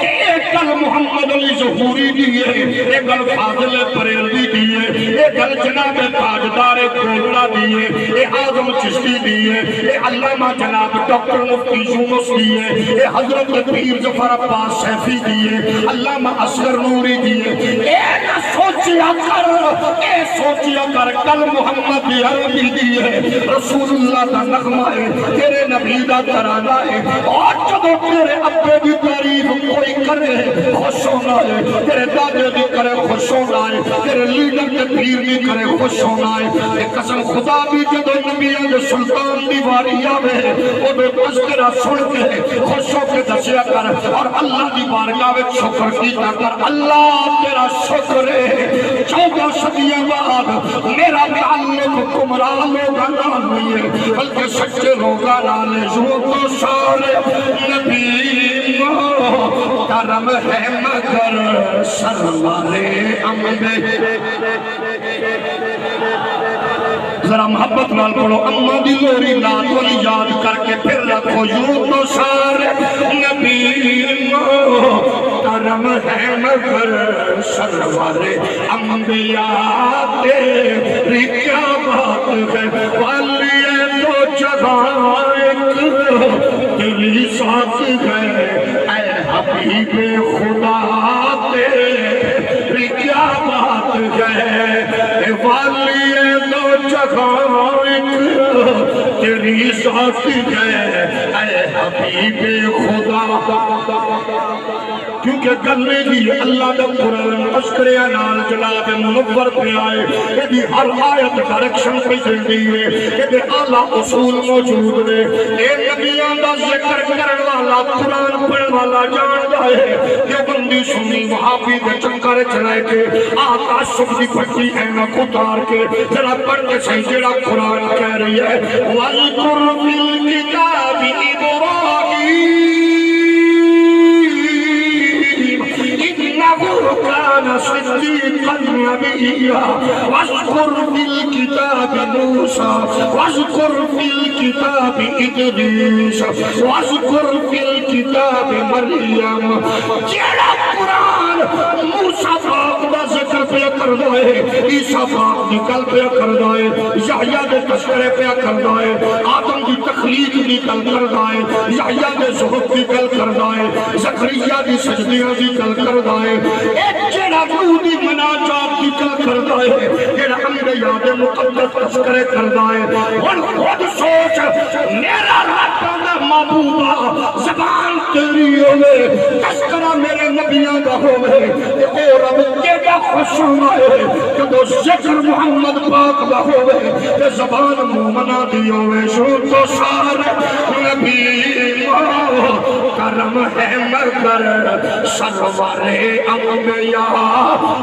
کہ ایک کل محمد علی ظہوری دیئے ایک کل فاضل پریلوی دیئے ایک کل جناب تاجدار کولڑا دیئے ایک آزم چشتی دیئے ایک علامہ جناب ڈاکٹر مفتی یونس دیئے ایک حضرت پیر ظفر عباس سیفی دیئے علامہ اصغر نوری دیئے اے نہ سوچیا کر کل محمد عربی دیئے رسول اللہ کا نغمہ ہے تیرے نبی دا ترانہ ہے اور جدو تیرے ابے دی تعریف کوئی کرے خوش ہونا ہے تیرے دادے دی کرے خوش ہونا ہے تیرے لیڈر کے پیر دی کرے خوش ہونا ہے ایک قسم خدا بھی جدو نبیان دے سلطان دی واری آوے وہ بے تذکرہ سن کے خوش ہو کے دسیا کر اور اللہ دی بارگاہ میں شکر کیتا کر اللہ تیرا شکر ہے 14 صدیاں بعد میرا تعلق گمراہ لوگاں نال نہیں ہے بلکہ سچے لوگاں نال ہے جو تو سارے نبی کرم ہے مگر سرور انبیاء ذرا محبت نال پڑھو اماں دی لوری نات والی یاد کر کے پھر رکھو یوں تو سارے نبی کرم ہے مگر سرور انبیاء تیری کیا بات ہے والی تو جگہ تیری ساتھ ہے اے حبیب خدا تیری کیا بات ہے والی تو جگہ تیری ساتھ ہے اے حبیب خدا کیونکہ گلے دی اللہ دا قرآن مشکرے نال جناب منور پہ آئے کہ دی ہر آیت ڈائریکشن پہ چلتی ہے کہ دی اعلیٰ اصول موجود نے اے نبیان دا ذکر کرن والا قرآن پڑھ والا جان ہے کہ بندی سنی وہابی دے چنکر چلائے کے آقا شب دی پھٹی اینک اتار کے ذرا پڑھ کے صحیح جڑا قرآن کہہ رہی ہے وَذْكُرْ فِي الْكِتَابِ إِبْرَاهِيمَ كان صديقا نبيا واذكر في الكتاب موسى واذكر في الكتاب إدريس واذكر في الكتاب مريم جڑا قرآن موسیٰ پاک دا ذکر پہ کر دوئے عیسیٰ پاک نکل پہ کر دوئے یحییٰ دے تذکرے پہ کر دوئے آدم دی تخلیق نکل کر دوئے یحییٰ دے زہد نکل کر دوئے زکریہ دی سجدیاں نکل کر دوئے ایک جڑا نودی مناجات نکل کر دوئے جڑا یاد مقدس تذکرے کردہ ہے اور خود سوچ میرا رب محبوبہ زبان تیری ہوئے تذکرہ میرے نبیوں کا ہوئے او رب کے دا خوش ہوئے کہ دو ذکر محمد پاک کا ہوئے زبان مومنہ دی ہوئے شو تو سارے نبی کرم ہے مگر سرور انبیاء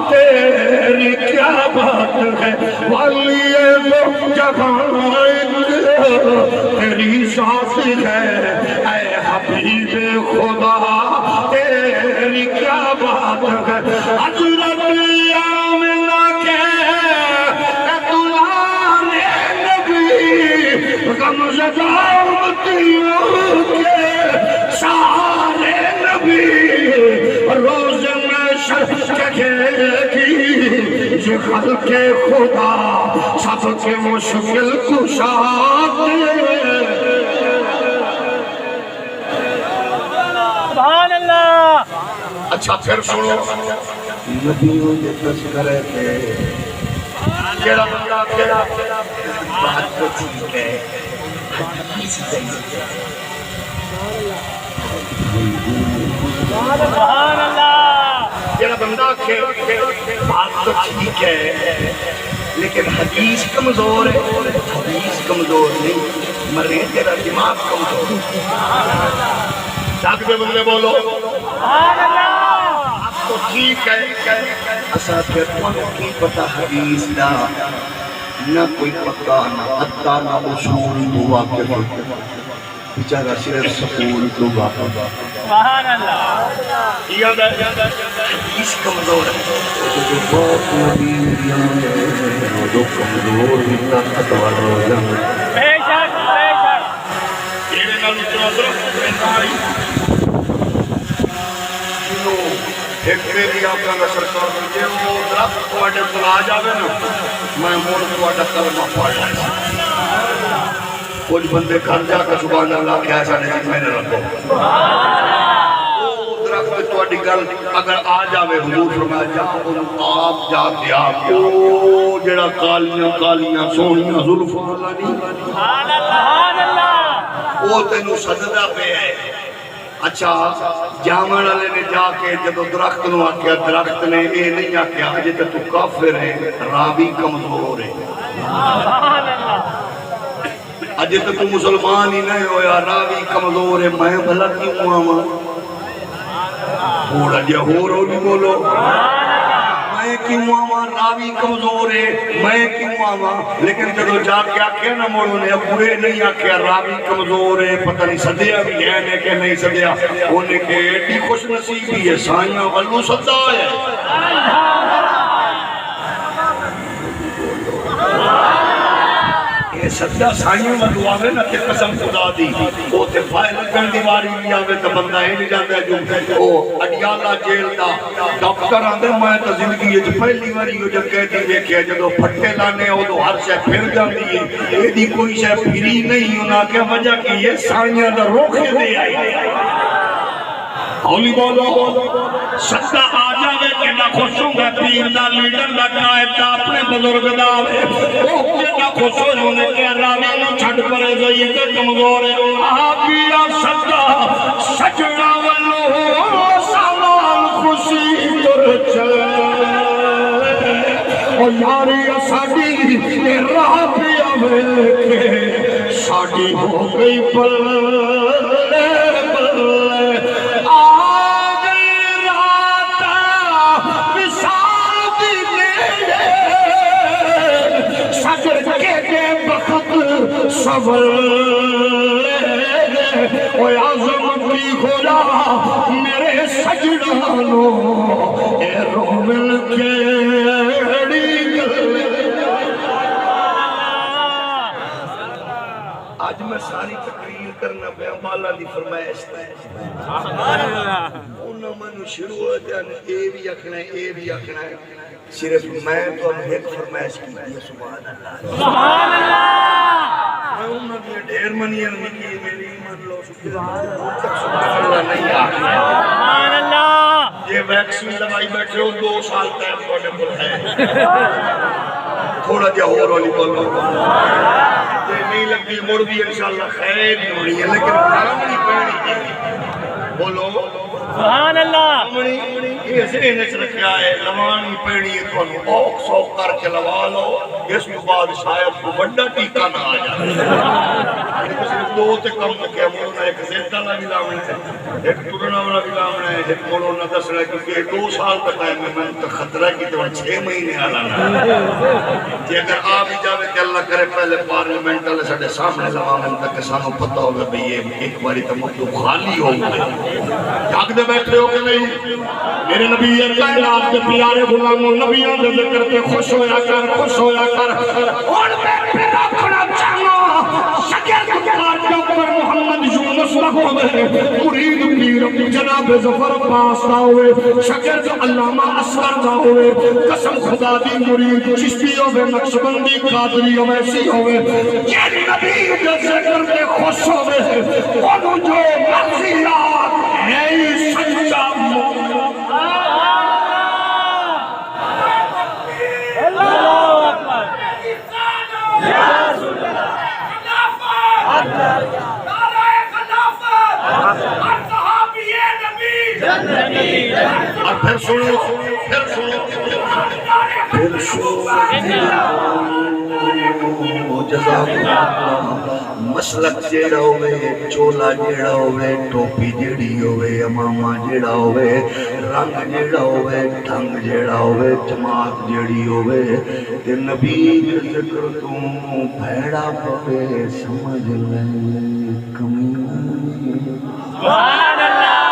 تیری کیا بات ہے والی وہ جہان تیری ذات ہے اے حبیب خدا تیری کیا بات ہے حضرت آمنہ کے دلال نبی غم زدہ امتیوں کے سارے نبی روز میں چکھے گی یہ خلق خدا سب کے مشکل کشا سبحان اللہ اچھا پھر سنو نبیوں کے تذکرے تھے جڑا بندہ کہا بات تو ٹھیک ہے سبحان اللہ جڑا بندہ کہ بات تو ٹھیک ہے لیکن حدیث کمزور ہے حدیث کمزور نہیں مرے تیرا دماغ کمزور ڈاک دے بندے بولو سبحان اللہ آپ تو ٹھیک ہے اسا پھر تو کی پتہ حدیث دا نہ کوئی پکا نہ حتی نہ اصول تو واقف بیچارہ صرف سکول تو واقف سبحان اللہ یاد ہے حدیث کمزور ہے جو بہت نبیوں نے وہ کمزور بھی طاقتور ہو جانا بے شک یہ نال درخت انتہائی ایک میری آپ کا سرکار مجھے وہ درخت تواڈے کول آ جاوے نا میں مڑ تواڈا کلمہ پڑھ لوں کچھ بندے گھر جا کے سبحان اللہ کہہ سکتے ہیں میں نے رکھو وہ درخت تواڈی گل اگر آ جاوے حضور فرمایا جا آپ جا کے آپ او جڑا کالیاں سونیاں زلفاں والا نہیں سبحان اللہ وہ تینوں سجدہ پہ ہے اچھا جامن والے نے جا کے جدو درخت نو آکھیا درخت نے اے نہیں آکھیا اجے تے تو کافر ہے راوی کمزور ہے سبحان اللہ اجے تے تو مسلمان ہی نہیں ہویا راوی کمزور ہے میں بھلا کیوں آواں تھوڑا جہا ہو نہیں بولو میں کیوں آواں راوی کمزور ہے میں کیوں آواں لیکن جدو جا کے آکھیا نا موڑوں نے پورے نہیں آکھیا راوی کمزور ہے پتہ نہیں سدیا بھی ہے نے کہ نہیں سدیا انہیں کہ ایڈی خوش نصیبی ہے سائیاں والو سدا ہے یہ سدا سائیاں والو آوے نا تے قسم خدا دی وہ تے فائل لگن دی واری نہیں آوے تے بندہ ہی نہیں جاندا جو او اڈیالہ جیل دا ڈاکٹر آندے میں تے زندگی وچ پہلی واری جو قیدی ویکھیا جدوں پھٹے لانے اودوں ہر شے پھر جاندی ہے ایدی کوئی شے پھری نہیں انہاں کہ وجہ کی ہے سائیاں دا روکے دے آئی ہولی بولو سدا آ جاوے کہ نہ خوش ہوں گا پیر دا لیڈر دا قائد دا اپنے بزرگ دا او کہ نہ خوش ہوں نے کہ راوی نو چھڈ پرے گئی تے کمزور ہے آبیا سدا سجنا والو سامان خوشی تر چلے او یاری ساڈی راہ پیا مل کے ساڈی ہو گئی بلے بلے سبر اوہ عظمت کی خدا میرے سجدانوں اے رومل کیڑی گلے آج میں ساری تقریر کرنا پہ مولا دی فرمائش ہے انہوں میں شروع ہو جانے اے بھی اکھنا ہے اے بھی اکھنا ہے صرف میں تو ایک فرمائش کی ہے سبحان اللہ سبحان اللہ ڈھیر منی میری من لو سبحان اللہ نہیں آخر سبحان اللہ یہ ویکسین لگائی بیٹھے ہو 2 سال ٹائم تھوڑے کول ہے تھوڑا جہا اور والی بولو تے نہیں لگی مڑ بھی انشاءاللہ خیر ہی ہونی ہے لیکن لامنی پینی ہے بولو سبحان اللہ یہ ذہن وچ رکھیا ہے لوانی پینی ہے تھانوں اوکھ سوکھ کر کے لوا لو اس تو بعد شاید کوئی بڑا ٹیکا نہ آ جائے صرف 2 تے کم کیا مولانا ایک زندہ والا بھی لاونا ہے ایک ٹرنا والا بھی لاونا ہے ایک مولانا دسنا ہے کیونکہ 2 سال کا ٹائم ہے میں تو خطرہ کی تو 6 مہینے آنا جی اگر آپ ہی جاوے کہ اللہ کرے پہلے پارلیمنٹ والے ساڈے سامنے لواون تک سانوں پتہ ہوگا بھئی یہ ایک باری تو مطلب خالی ہو گئے جاگ دے بیٹھے ہو کہ نہیں میرے نبی کائنات کے پیارے غلاموں نبیوں دے ذکر تے خوش ہویا کر اور میں پھر اپنا چاہوں شکر گزار ڈاکٹر محمد یونس ہوئے مرید پیر جناب ظفر عباس دا ہوئے شاگرد علامہ اصغر دا ہوئے قسم خدا دی مرید چشتی ہوئے نقشبندی قادری ویسی ہوئے یہ نبی دے ذکر تے خوش ہوئے انہوں جو مرضیات ہے سچا اور پھر سنو مسلک جیڑا ہوئے چولا جیڑا ہوئے ٹوپی جیڑی ہوئے امامہ جیڑا ہوئے رنگ جیڑا ہوئے ڈھنگ جیڑا ہوئے جماعت جیڑی ہوئے تے نبی دے ذکر تو بھیڑا پوے سمجھ لے کمی سبحان اللہ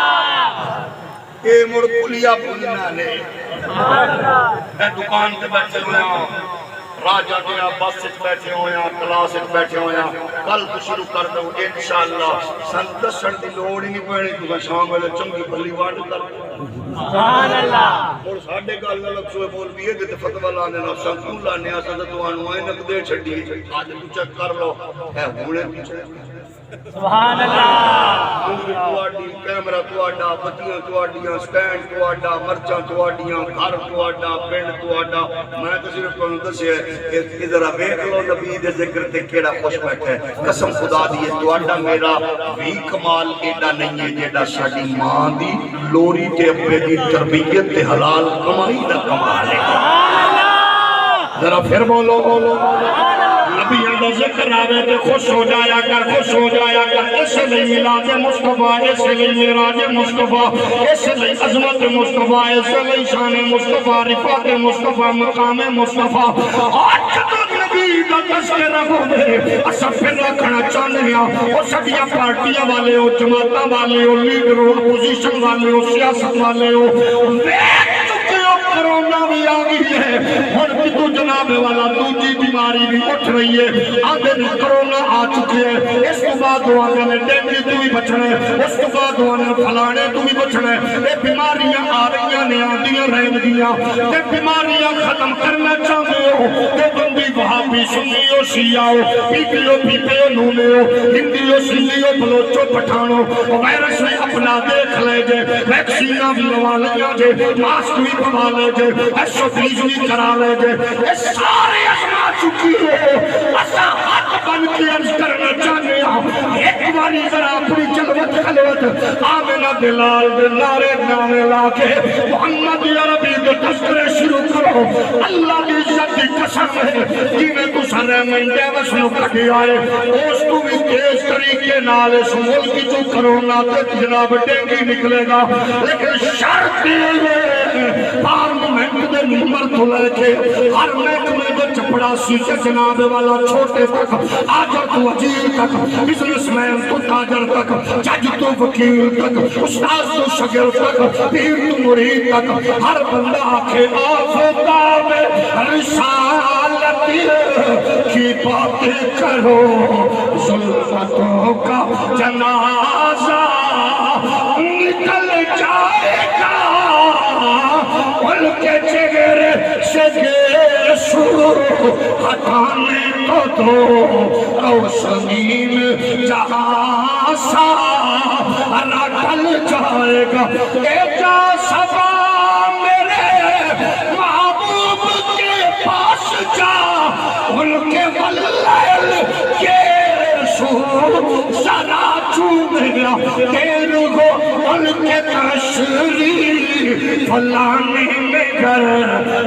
اے مڑ پلیا پلنا لے اے دکان تے بیٹھے ہوئے ہوں راجہ دیا بس سے بیٹھے ہوئے ہیں کلاس سے بیٹھے ہوئے ہیں کل تو شروع کر دوں انشاءاللہ سن دی لوڑ ہی نہیں پڑی تو شام والے چنگی بھلی واٹ کر سبحان اللہ اور ساڈے گل نہ لکسوے بول بھی ہے تے فتوی لانے نہ سکول لانے اساں تے تانوں اینک دے چھڈی اج تو چیک کر لو اے ہونے سبحان اللہ تواڈی کیمرہ تواڈا بتیاں تواڈیاں سٹینڈ تواڈا مرچاں تواڈیاں گھر تواڈا پنڈ تواڈا میں تو صرف تانوں دسیا کہ ذرا ویکھ لو نبی دے ذکر تے کیڑا خوش بیٹھا ہے قسم خدا دی تواڈا میرا وی کمال ایڈا نہیں ہے جیڑا ساڈی ماں دی لوری تے ابے دی تربیت تے حلال کمائی دا کمال ہے ذرا پھر بولو نبیوں دا ذکر آوے تے خوش ہو جایا کر اس لئے میلاد مصطفیٰ اس لئے معراج مصطفیٰ اس لئے عظمت مصطفیٰ اس لئے شان مصطفیٰ رفعت مصطفیٰ مقام مصطفیٰ آج تو نبی دا تذکرہ ہوئے اسا پھر رکھنا چاہنے ہیں اور سبیا پارٹیاں والے ہو جماعتاں والے ہو لیڈر ہو اپوزیشن والے ہو سیاست والے ہو کرونا بھی آگئی ہے اور تو جناب والا دوجی بیماری بھی اٹھ رہی ہے آگے بھی کرونا آ چکے ہیں اس کے بعد آگے نے ڈینگی تو بھی بچنے اس کے بعد آگے پھلانے تو بھی بچنے یہ بیماریاں آ رہی ہیں آدیاں رہن گیاں یہ بیماریاں ختم کرنا چاہتے ہو کہ بندی وہاں بھی سنی ہو شیعہ ہو پیپیو نونے ہو ہندی ہو سندھی ہو بلوچو پٹھانو وائرس میں اپنا دیکھ لے جے ویکسینہ بھی لوا لیا جے ماسک بھی پوا لے جے ایسو فیز بھی کرا لے جے یہ سارے ازما چکی ہے اسا حق بن کے عرض کرنا چاہنے ہیں ایک باری ذرا اپنی جلوت خلوت آمنہ بلال دلارے نامے لاکے محمد عربی کے تذکرے شروع کرو اللہ کی عزت کی قسم ہے جنہیں تو سارے منڈے وسنو کٹی آئے اس تو بھی تیز طریقے نال اس ملک جو کرونا تے جناب ڈینگی نکلے گا لیکن شرط یہ پارلیمنٹ دے نمبر تو لے کے ہر محکمے دے چپڑاسی سے جناب والا چھوٹے تک آجر تو وزیر تک بزنس مین تو تاجر تک جج تو وکیل تک استاذ تو شاگرد تک پیر تو مرید تک ہر بندہ آکھے آفتا میں رسالت کی باتیں کرو ظلمتوں کا جنازہ نکل جائے گا ان کے چہرے سے گے سرور ہٹانے تو دو روشنی میں جہاں سارا ڈل جائے گا اے جا سبا میرے محبوب کے پاس جا ان کے واللیل کے ذرا چومیا تیر ہو ان کے تشریف فلانے میں گر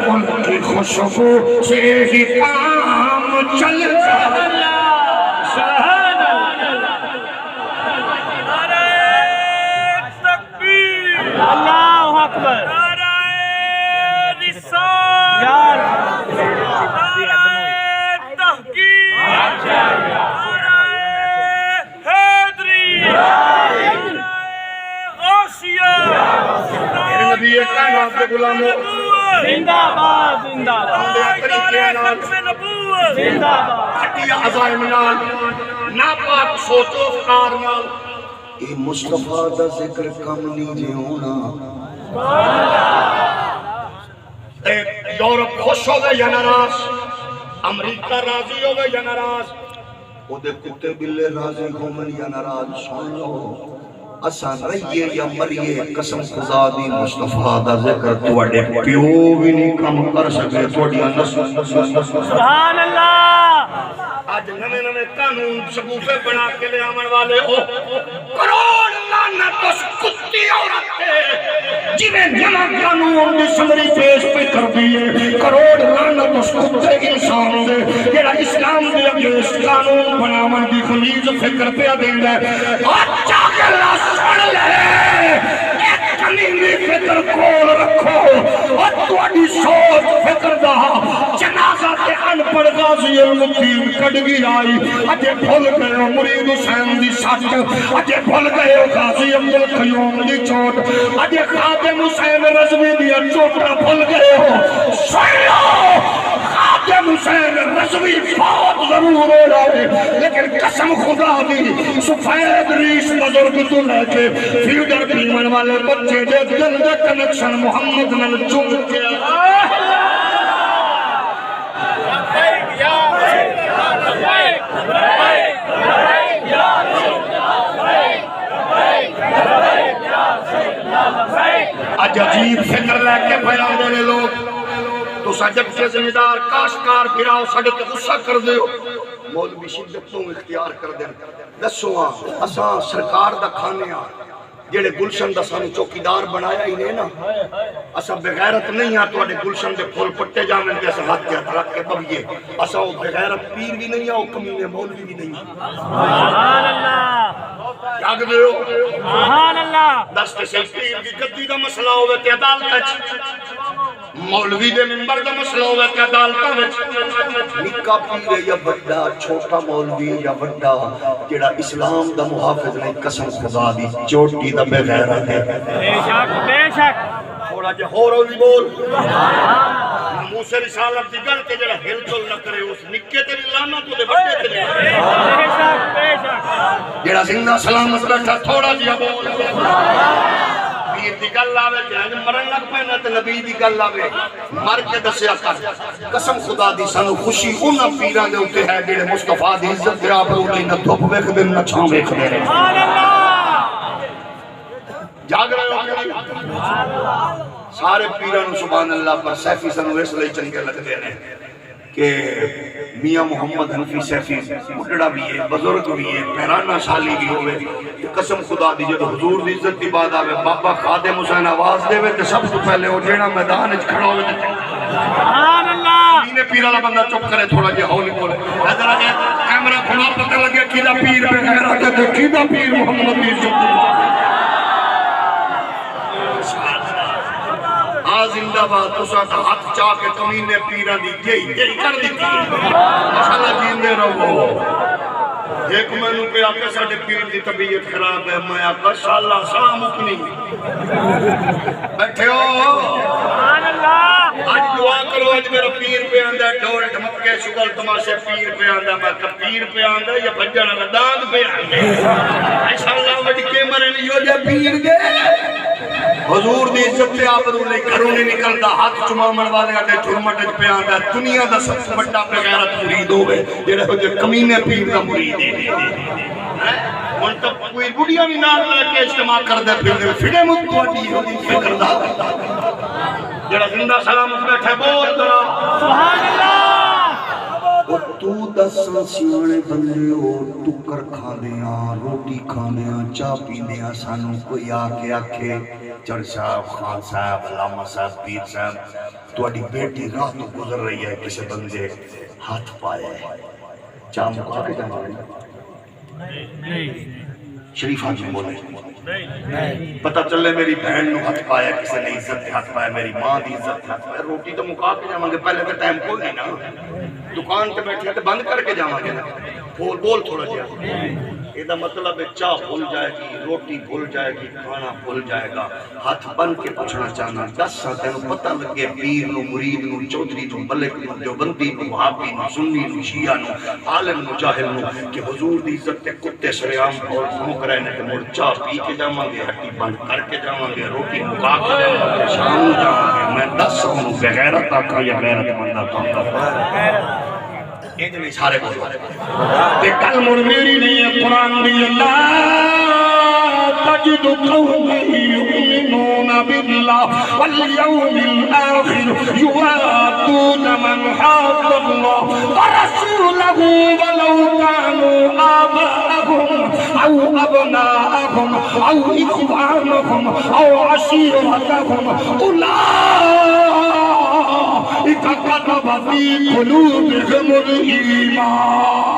ان کی خوشبو سے ہی کام چل جائے اللہ اکبر زندہ باد زندہ باد ناپاک سوچ و افکار نال اے مصطفیٰ دا ذکر کم نہیں جے ہونا یورپ خوش ہو گئے یا ناراض امریکہ راضی ہو گئے یا ناراض او دے کتے بلے راضی ہومن یا ناراض سن لو اساں رہیے یا مریے قسم خدا دی مصطفیٰ دا ذکر تواڈے پیو بھی نہیں کم کر سکے تواڈیاں نسل سبحان اللہ آج نمے نمے قانون شگوفے بنا کے لے آمن والے ہو کروڑ لعنت اس کتی عورتیں جنہیں جنہ قانون دی سمری پیش پہ کر دیئے کروڑ لعنت اس کتے انسان دے جنہ اسلام دے اگیس قانون بنامن دی خلیز فکر پہ دیں گے اچھا کہ اللہ سن لے ایک کلیمی فکر کول رکھو اور تواڈی سوچ فکر دا جنازہ تے ان پڑھ غازی المدین کڑگی آئی اجے بھول گئے ہو مرید حسین دی سچ اجے بھول گئے ہو غازی عبدالقیوم دی چوٹ اجے خادم حسین رضوی دی چوٹا بھول گئے ہو سن لو خادم حسین رضوی فوت ضرور ہو جائے لیکن قسم خدا دی سفید ریش بزرگ تو لے کے فیڈر پیمن والے بچے دے دل دے کنیکشن محمد نل چوم کے آج عجیب فکر لے کے بیان دینے لوگ تو سجب سے زمیدار کاشکار پھراؤ سڑے کے غصہ کر دے ہو مولوی شدتوں اختیار کر دیں دسو اساں سرکار دا کھانے جڑے گلشن دا سانو چوکیدار بنایا ہی نہیں نا اساں بغیرت نہیں ہاں تو گلشن دے پھول پٹے جامن دے اساں ہاتھ کے ہاتھ رکھ کے بھگیے اساں وہ بغیرت پیر بھی نہیں ہاں وہ کمینے مولوی بھی نہیں سبحان اللہ جاگ دے ہو سبحان اللہ دست سے پیر کی گدی دا مسئلہ ہوئے تے عدالت مولوی دے منبر دا مسئلہ ہوئے تے عدالت نکا پیر یا بڑا چھوٹا مولوی یا بڑا جڑا اسلام دا محافظ نہیں قسم خدا دی چوٹی دا بغیرت ہے بے شک تھوڑا جے ہو رولی بول موسیٰ رسالت دی گل کے جڑا ہل چل نہ کرے اس نکے تے لانا تو دے بڑے تے بے شک جڑا زندہ سلامت بیٹھا تھوڑا جیا بول پیر دی گل آوے کہ مرن لگ پہنا تے نبی دی گل آوے مر کے دسیا کر قسم خدا دی سانو خوشی انہاں پیران دے ہوتے ہے جڑے مصطفیٰ دی عزت دے آپ روڑی نہ دھوپ ویکھ دے نہ چھاں ویکھ دے سبحان اللہ جاگ رہے ہو سارے پیران سبحان اللہ پر سیفی سنو اس لئے چنگے لگ دے رہے کہ میاں محمد حنفی سیفی مڈڑا بھی ہے بزرگ بھی ہے پیرانہ سالی بھی ہوئے قسم خدا دی جب حضور دی عزت دی بات آوے بابا خادم حسین آواز دے وے تے سب تو پہلے وہ جیڑا میدان اچ کھڑا ہوئے تے سبحان اللہ پینے پیر والا بندہ چپ کرے تھوڑا جے ہولی بولے حضر آجے کیمرہ کھڑا پتہ لگے کیدا پیر پہ غیرت ہے کیدا پیر محمد دی عزت دی زندہ بات تو ساتھ ہاتھ چاہ کے کمینے پیران دی یہی کر دیتی ماشاءاللہ جیندے رہو ایک میں نو پہ آکے ساڑھے پیر دی طبیعت خراب ہے میں آکا شاءاللہ سلام اکنی بیٹھے ہو سبحان اللہ آج دعا کرو آج میرا پیر پہ آندہ ڈھول ڈھمکے شگل تماشے پیر پہ آندہ میں کہ پیر پہ آندہ یا بجنہ داد پہ آندہ انشاءاللہ وڈ کے مرن یو جا پیر دے حضور دی عزت تے آبرو لے گھروں نہیں نکلدا ہاتھ چمامن والے دے ٹھرمٹ وچ پیا آندا دنیا دا سب سے بڑا بغیرت مرید ہوے جڑا ہو جے کمینے پیر دا مرید ہے ہن تو کوئی بڑھیا بھی نال لے کے اجتماع کردا پھر فڑے مت تواڈی ہوندی فکر دا جڑا زندہ سلام اس بیٹھے بول ذرا سبحان اللہ تو دساں سیانے بندے ہو ٹکر کھاندیاں روٹی کھاندیاں چاہ پیندیاں سانو کوئی آ کے آکھے چڑھ صاحب خان صاحب علامہ صاحب پیر صاحب تواڈی بیٹی راہ تو گزر رہی ہے کسی بندے ہاتھ پایا ہے چاہ مکا کے جانا شریف حاجی بولے پتہ چلے میری بہن نو ہاتھ پایا کسی نے عزت ہاتھ پایا میری ماں دی عزت ہاتھ پایا روٹی تو مکا کے جاواں گے پہلے تو ٹائم کوئی نہیں نا دکان تے بیٹھے تے بند کر کے جاواں گے نا بول تھوڑا جہا یہ مطلب ہے چاہ بھول جائے گی روٹی بھول جائے گی کھانا بھول جائے گا ہاتھ بن کے پوچھنا چاہنا دس تینوں پتہ لگے پیر نو مرید نو چودھری نو ملک نو دیوبندی نو وہابی نو سنی نو شیعہ نو عالم نو جاہل نو کہ حضور دی عزت تے کتے سریام اور بھوک رہے نے تے مڑ چاہ پی کے جاواں گے ہٹی بند کر کے جاواں گے روٹی مکا کے جاواں گے شام جاواں گے میں دس ہوں بغیرت آقا یا غیرت مند آقا ایک نہیں سارے بولو تے کل مڑ میری نہیں ہے قرآن دی اللہ تجد قومی یؤمنون باللہ والیوم الآخر یوادون من حاد اللہ ورسولہ ولو کانوا آباءهم او ابناءهم او اخوانهم او عشیرتهم اولئک كتب في قلوبهم الایمان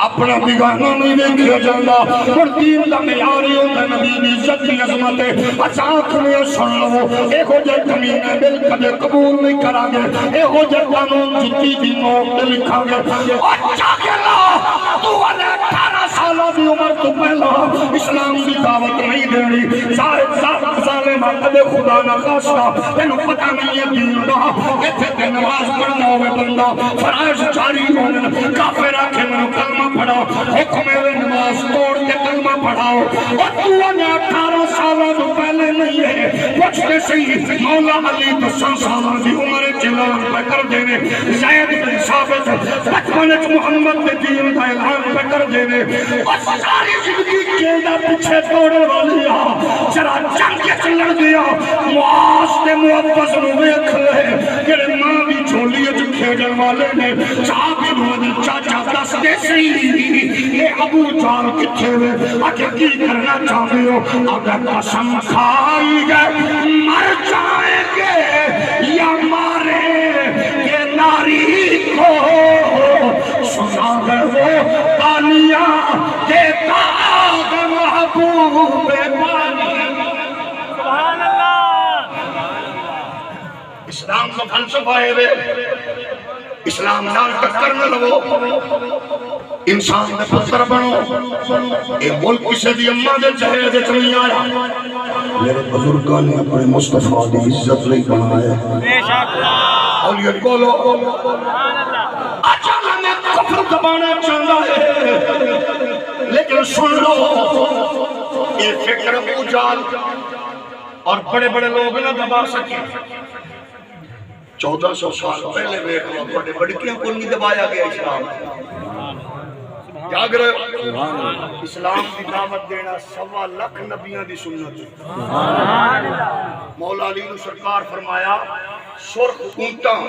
اپنا بگانا نہیں دیکھا جاندہ اور دین دا معیاری ہوتا نبی دی عزت کی عظمت ہے اچانک میں سن لو ایک ہو جائے کمینے بل کبھی قبول نہیں کرا گے ایک ہو جائے قانون جتی دی نوٹ لکھا گے اچھا کہ اللہ تو انہیں 18 سالہ دی عمر تو پہلا اسلام دی دعوت نہیں دینی شاید 7 سالے میں کبھی خدا نہ خاصہ تینوں پتہ نہیں ہے دین دا ایتھے تے نماز پڑھنا ہوئے بندہ فرائض جاری ہونے کافر آکھے میں کلمہ پڑھاؤ حکم نماز توڑ کے کلمہ پڑھاؤ اور تو انہیں 18 سالہ تو پہلے نہیں ہے پوچھتے صحیح مولا علی 10 سالہ دی عمر جلال پہ کر دینے زید بن ثابت 55 محمد کے دین کا اعلان پہ کر دینے اور ساری زندگی کیلدہ پیچھے توڑے والی جرا جنگ کے چلڑ دیا معاذ کے معبز نوے کھلے کہ ماں بھی جھولی جو کھیڑن والے نے چاہتے ہوئے چاچا دس دے سی یہ ابو جان کتھے ہوئے آکے کی کرنا چاہتے ہو اگر قسم کھائی گئے مر جائیں گے یا مارے کہ ناری کو سنا گئے وہ تالیاں دیتا آگے محبوب پانی سبحان اللہ اسلام کا فلسفہ ہے اسلام نال ٹکر نہ لو انسان دے پتر بنو اے ملک کسے دی اماں دے چہرے دے نہیں آیا میرے بزرگاں نے اپنے مصطفیٰ دی عزت نہیں بنایا بے شک اولیاء بولو سبحان اللہ اچھا میں کفر دبانا چاہتا ہے لیکن سن لو یہ فکر ابو جال اور بڑے بڑے لوگ نہ دبا سکے 1400 سال پہلے بیٹھ لو بڑے بڑکیاں کو نہیں دبایا گیا اسلام جاگ رہے ہو اسلام کی دعوت دینا 1.25 لاکھ نبیوں دی سنت مولا علی نے سرکار فرمایا سرخ اونٹاں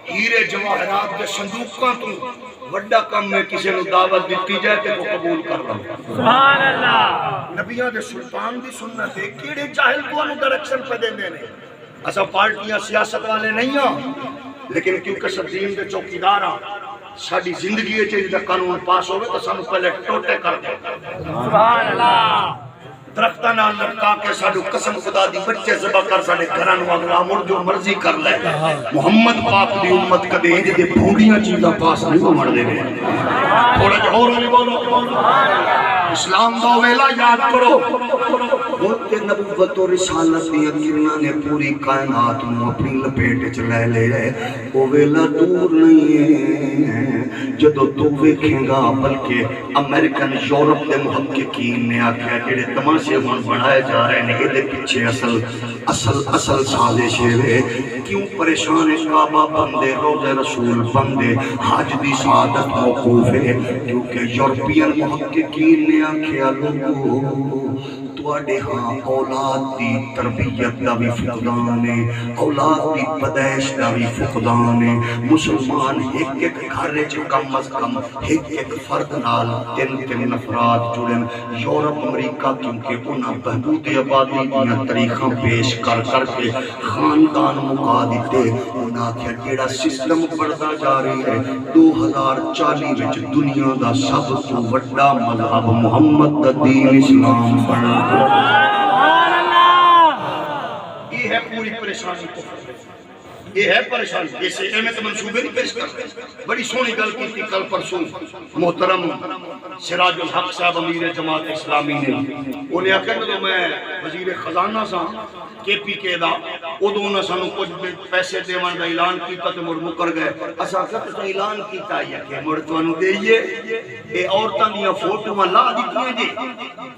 ہیرے جواہرات کے صندوقاں تو وڈا کم میں کسی نے دعوت دیتی جائے تے وہ قبول کر لو سبحان اللہ نبیوں دے سلطان دی سنت ہے کیڑے جاہل کو انہوں ڈائریکشن پہ دیندے نے ایسا پارٹیاں سیاست والے نہیں ہیں لیکن کیونکہ سب دین دے چوکیدار ہیں ساری زندگی ہے جیدہ قانون پاس ہوئے تو سانو پہلے ٹوٹے کر دے سبحان اللہ درختہ نہ لڑکا کے ساڑھو قسم خدا دی بچے زبا کر ساڑھے گھران واغلا مر جو مرضی کر لے محمد پاک دی امت کدے ہی دے بھوڑیاں چیزاں پاس نہیں کو مر دے گئے تھوڑا جو اور نہیں بولو اسلام دا ویلا یاد کرو تے نبوت و رسالت دی کرنا نے پوری کائنات نو اپنی لپیٹ وچ لے لے او ویلا دور نہیں ہے جدو تو ویکھیں گا بلکہ امریکن یورپ دے محققین نے آکھیا جڑے تماشے ہن بنائے جا رہے ہیں اے دے پیچھے اصل سازش ہے کیوں پریشان کعبہ بندے روزہ رسول بندے حج دی سعادت موقوف ہے کیونکہ یورپین محققین نے آکھیا لوگو تواڈے ہاں اولاد دی تربیت دا بھی فقدان ہے اولاد دی پیدائش دا بھی فقدان ہے مسلمان ایک ایک گھر وچ کم از کم ایک فرد نال تین نفرات جڑن یورپ امریکہ کیونکہ انہاں بہبود آبادی دیاں طریقاں پیش کر کے خاندان مکا دیتے انہاں کہ جیڑا سسٹم بڑھتا جا رہی ہے 2040 وچ دنیا دا سب تو وڈا مذہب محمد دا دین اسلام بننا سبحان اللہ یہ ہے پوری پریشانی یہ ہے پریشانی اسے احمد منصوبے نہیں پیش کرتے بڑی سونی گل کی تھی کل پرسوں محترم سراج الحق صاحب امیر جماعت اسلامی نے انہیں آکھا کہ میں وزیر خزانہ سا کے پی کے دا ادو انہوں سانو کچھ پیسے دیوان دا اعلان کیتا تو مڑ مکر گئے اسا کہ تو اعلان کیتا ہے کہ مڑ توانو دئیے اے عورتاں دیاں فوٹو لا دیتی جی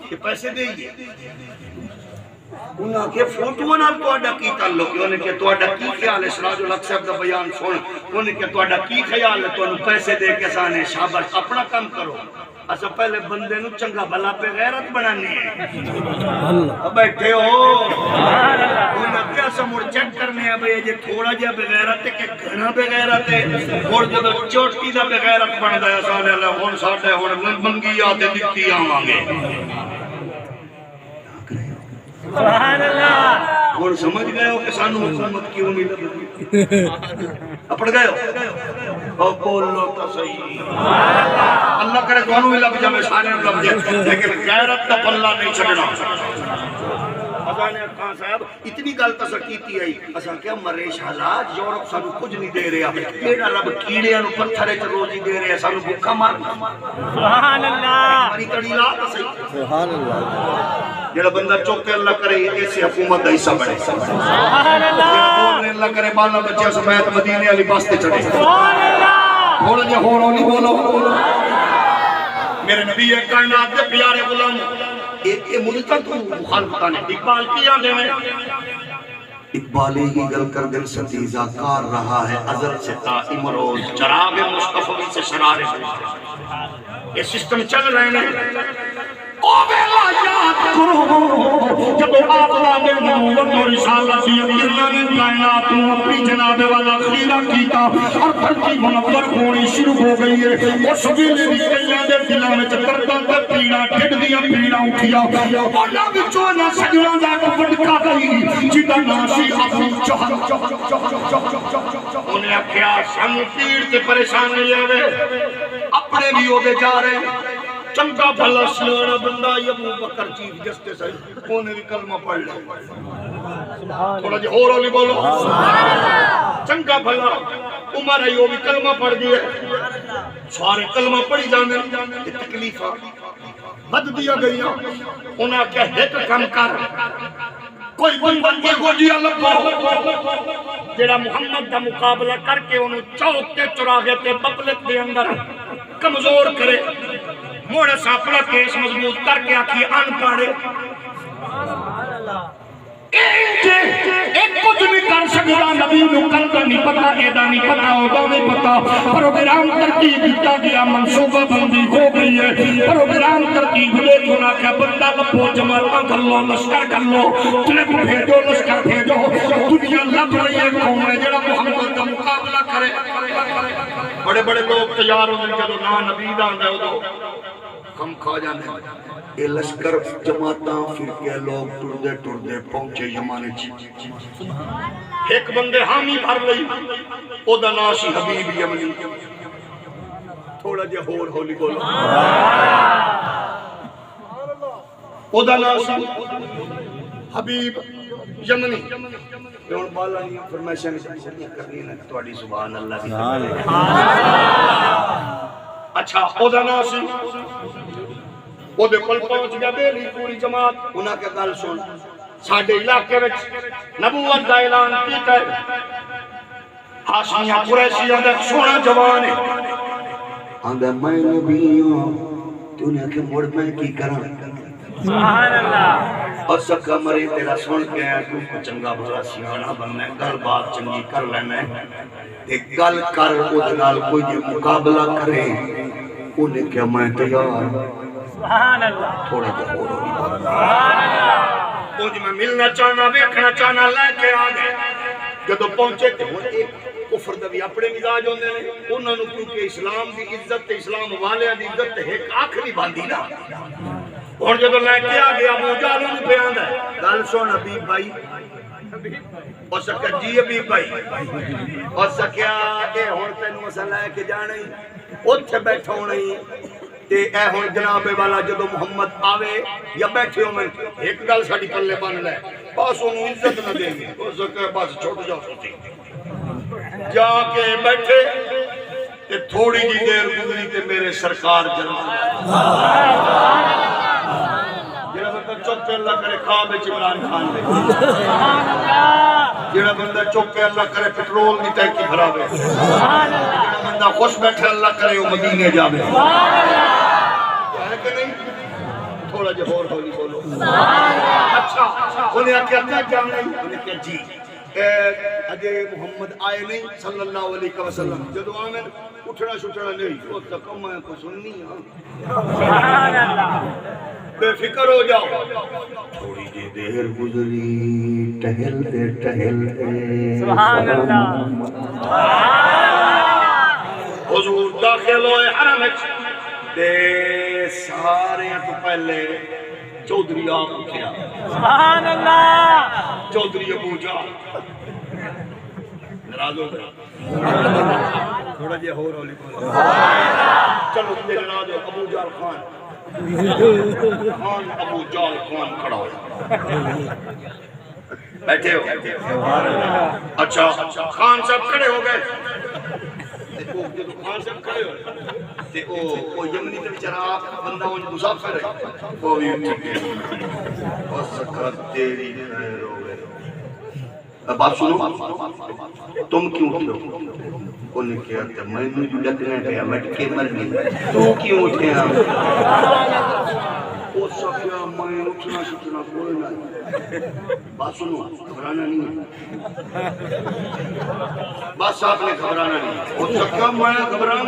کہ پیسے دئیے انہاں کے فوٹو نال تواڈا کی تعلق ہے انہیں کہ تواڈا کی خیال ہے سراج الحق صاحب دا بیان سن انہیں کہ تواڈا کی خیال ہے تانوں پیسے دے کے سانے شاباش اپنا کام کرو اسا پہلے بندے نو چنگا بھلا بے غیرت بنانی ہے بیٹھے ہو انہاں کیا سمجھ چیک کرنے ہیں بھئی یہ تھوڑا جا بے غیرت ہے کہ گھنا بے غیرت ہے اور جب چوٹی دا بے غیرت بن گیا سانے اللہ ہن ساڈے ہن منگی آتے دکھتی آواں گے سبحان اللہ اور سمجھ گئے ہو کہ سانو حکومت کیوں نہیں لگی اپڑ گئے ہو اور بولو تو صحیح اللہ کرے کونوں بھی لگ جائے سارے لگ جائے لیکن غیرت کا پلہ نہیں چھڑنا خزانے خان صاحب اتنی گل تسا کیتی ہے اسا کیا مریش حالات یورپ سانو کچھ نہیں دے رہا کیڑا رب کیڑیاں نو پتھر وچ روزی دے رہا سانو بھوکا مارنا سبحان اللہ ہماری کڑی لا تو صحیح سبحان اللہ جڑا بندہ چوک کے اللہ کرے ایسے حکومت دا حصہ بنے سبحان اللہ اللہ کرے بالا بچے سمیت مدینے والی بس تے چڑھے سبحان اللہ تھوڑا جہا ہو نہیں بولو میرے نبی کائنات دے پیارے غلام ایک ملتا تو مخالفتان اقبال کیا دے میں اقبال ہی گل کر دل ستیزہ کار رہا ہے ازل سے قائم روز چراغ مصطفی سے شرارے یہ سسٹم چل رہے ہیں او بیلا یاد کرو جب آپ دے نبوت و رسالت دی اللہ نے کائنات کو اپنی جناب والا خیرہ کیتا اور دھرتی منور ہونی شروع ہو گئی ہے اس ویلے دی کئیاں دے دلاں وچ درداں تے پیڑاں ٹھڈ دیاں پیڑاں اٹھیا انہاں وچوں نہ سجداں دا وڈکا گئی جدا نام سی ابو جہل انہیں آکھیا سن پیڑ تے پریشان نہیں آوے اپنے بھی ہوے جا رہے ہیں چنگا بھلا سیانا بندہ ابو بکر چیف جسٹس ہے انہیں بھی کلمہ پڑھ لے تھوڑا جی اور علی بولو چنگا بھلا عمر ہے وہ بھی کلمہ پڑھ دیئے سارے کلمہ پڑھی جانے یہ تکلیفہ بد دیا گئیاں انہاں کیا ہیٹ کم کر کوئی بندے کو دیا لگا جیڑا محمد دا مقابلہ کر کے انہوں چوک کے چراغے تے ببلت دے اندر کمزور کرے موڑے ساپڑا کیس مضبوط کر کے آکھی ان پاڑے ایک کچھ نہیں کر سکتا نبی نکل کا نہیں پتا ایدہ نہیں پتا ہوگا نہیں پتا پروگرام ترکیب دیتا گیا منصوبہ بندی ہو گئی ہے پروگرام ترکیب لے کنا کہ بندہ لپو جماعتاں کر لو لشکر کر لو تلک بھیجو لشکر بھیجو دنیا لب رہی ہے قوم ہے جڑا محمد کا مقابلہ کرے بڑے بڑے لوگ تیار ہوں گے جدو نا نبی دا اندر ہو دو کم کھا جانے یہ لشکر جماعتاں فرقے لوگ ٹردے پہنچے یمانے چی ایک بندے حامی بھر لئی او دا ناسی حبیب یمنی تھوڑا جے ہور ہولی بولو او دا ناسی حبیب یمنی پیون بالا نہیں فرمیشن کرنی ہے تواڈی سبحان اللہ دی اچھا او دا ناسی او دے کل پہنچ گیا بیلی پوری جماعت انہاں کے گل سن ساڈے علاقے وچ نبوت دا اعلان کیتا ہے ہاشمیہ قریشیاں دا سونا جوان ہے آندا میں نبی ہوں تو نے کہ مڑ میں کی کراں سبحان اللہ اور سکا مرے تیرا سن کے تو چنگا بھلا سیاںا بننا گل بات چنگی کر لینا تے گل کر اودے نال کوئی جے مقابلہ کرے اونے کہ میں تیار سبحان اللہ تھوڑا جہا ہو سبحان اللہ کچھ میں ملنا چاہنا ویکھنا چاہنا لے کے آ گئے جدو پہنچے تے ہن ایک کفر دا بھی اپنے مزاج ہوندے نے انہاں نوں کیونکہ اسلام دی عزت تے اسلام والیاں دی عزت تے ایک آنکھ نہیں باندھی نا اور جدو لے کے آ گیا ابو جہل نوں پہ آندا ہے گل سن حبیب بھائی اور سکیا جی حبیب بھائی اور سکیا اے ہن تینوں اساں لے کے جانا ہی اوتھے بیٹھا ہونا ہی تے اے ہن جناب والا جدو محمد آوے یا بیٹھے ہو میں ایک گل ساڈی پلے بن لے بس اونوں عزت نہ دیں گے ہو سکے بس چھوٹ جاؤ سوچی جا کے بیٹھے تے تھوڑی جی دیر گزری تے میرے سرکار جناب جڑا بندہ چپ کے اللہ کرے خواب وچ عمران خان دے جڑا بندہ چپ کے اللہ کرے پٹرول دی ٹینکی بھراوے جڑا بندہ خوش بیٹھے اللہ کرے وہ مدینے جاوے ہے کہ نہیں تھوڑا جہا اور ہولی بولو اچھا انہیں آکھیا کیا جانا ہے انہیں کہا جی اجے محمد آئے نہیں صلی اللہ علیہ وسلم جدو آمین اٹھنا شٹنا نہیں وہ تک میں کو سننی سبحان اللہ بے فکر ہو جاؤ تھوڑی جی دیر گزری ٹہلتے سبحان اللہ حضور داخل ہوئے حرم وچ تے سارے تو پہلے چودھری آپ اٹھیا سبحان اللہ چودھری ابو جہل ناراض ہو گئے تھوڑا جہا اور ہولی بولو چلو تے ناراض ہو ابو جہل خان ابو جہل خان کھڑا ہو بیٹھے ہو اچھا خان صاحب کھڑے ہو گئے خان صاحب کھڑے ہو تے او یمنی تے بیچارہ بندہ وہ مسافر ہے وہ بھی ٹھیک ہے اور سکرات تیری خیر ہو گئے بات سنو تم کیوں اٹھے ہو انہیں کہا کہ میں نے جو لگنے پہ مٹ کے مر گئی تو کیوں اٹھے ہم وہ سکیا میں اٹھنا شکنا کوئی نہیں بات سنو گھبرانا نہیں بس آپ نے گھبرانا نہیں وہ سکیا میں گھبرانا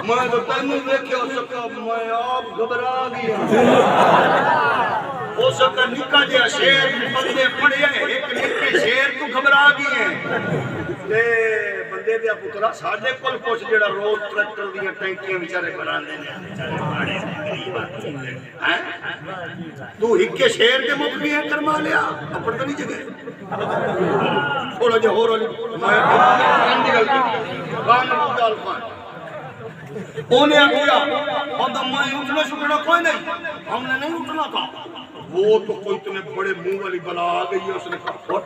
میں تو تینوں دیکھے ہو سکا میں آپ گھبرا گیا ہو سکا نکا جیا شیر بندے پڑے ہیں ایک نکے شیر تو گھبرا گئی ہیں بندے دیا پترا ساڑھے کل پوچھ جڑا روڈ ٹریکٹر دیا ٹینکیاں بیچارے بنانے تو ہکے شیر کے مقبی ہے کرما لیا اپنے تو نہیں جگہ تھوڑا جو ہو رہا میں خان دی گل کی خان ابو جہل خان انہیں کیا اور میں اٹھنا شکنا کوئی نہیں ہم نے نہیں اٹھنا تھا وہ تو کوئی تمہیں بڑے منہ والی بلا آ گئی ہے اس نے کہا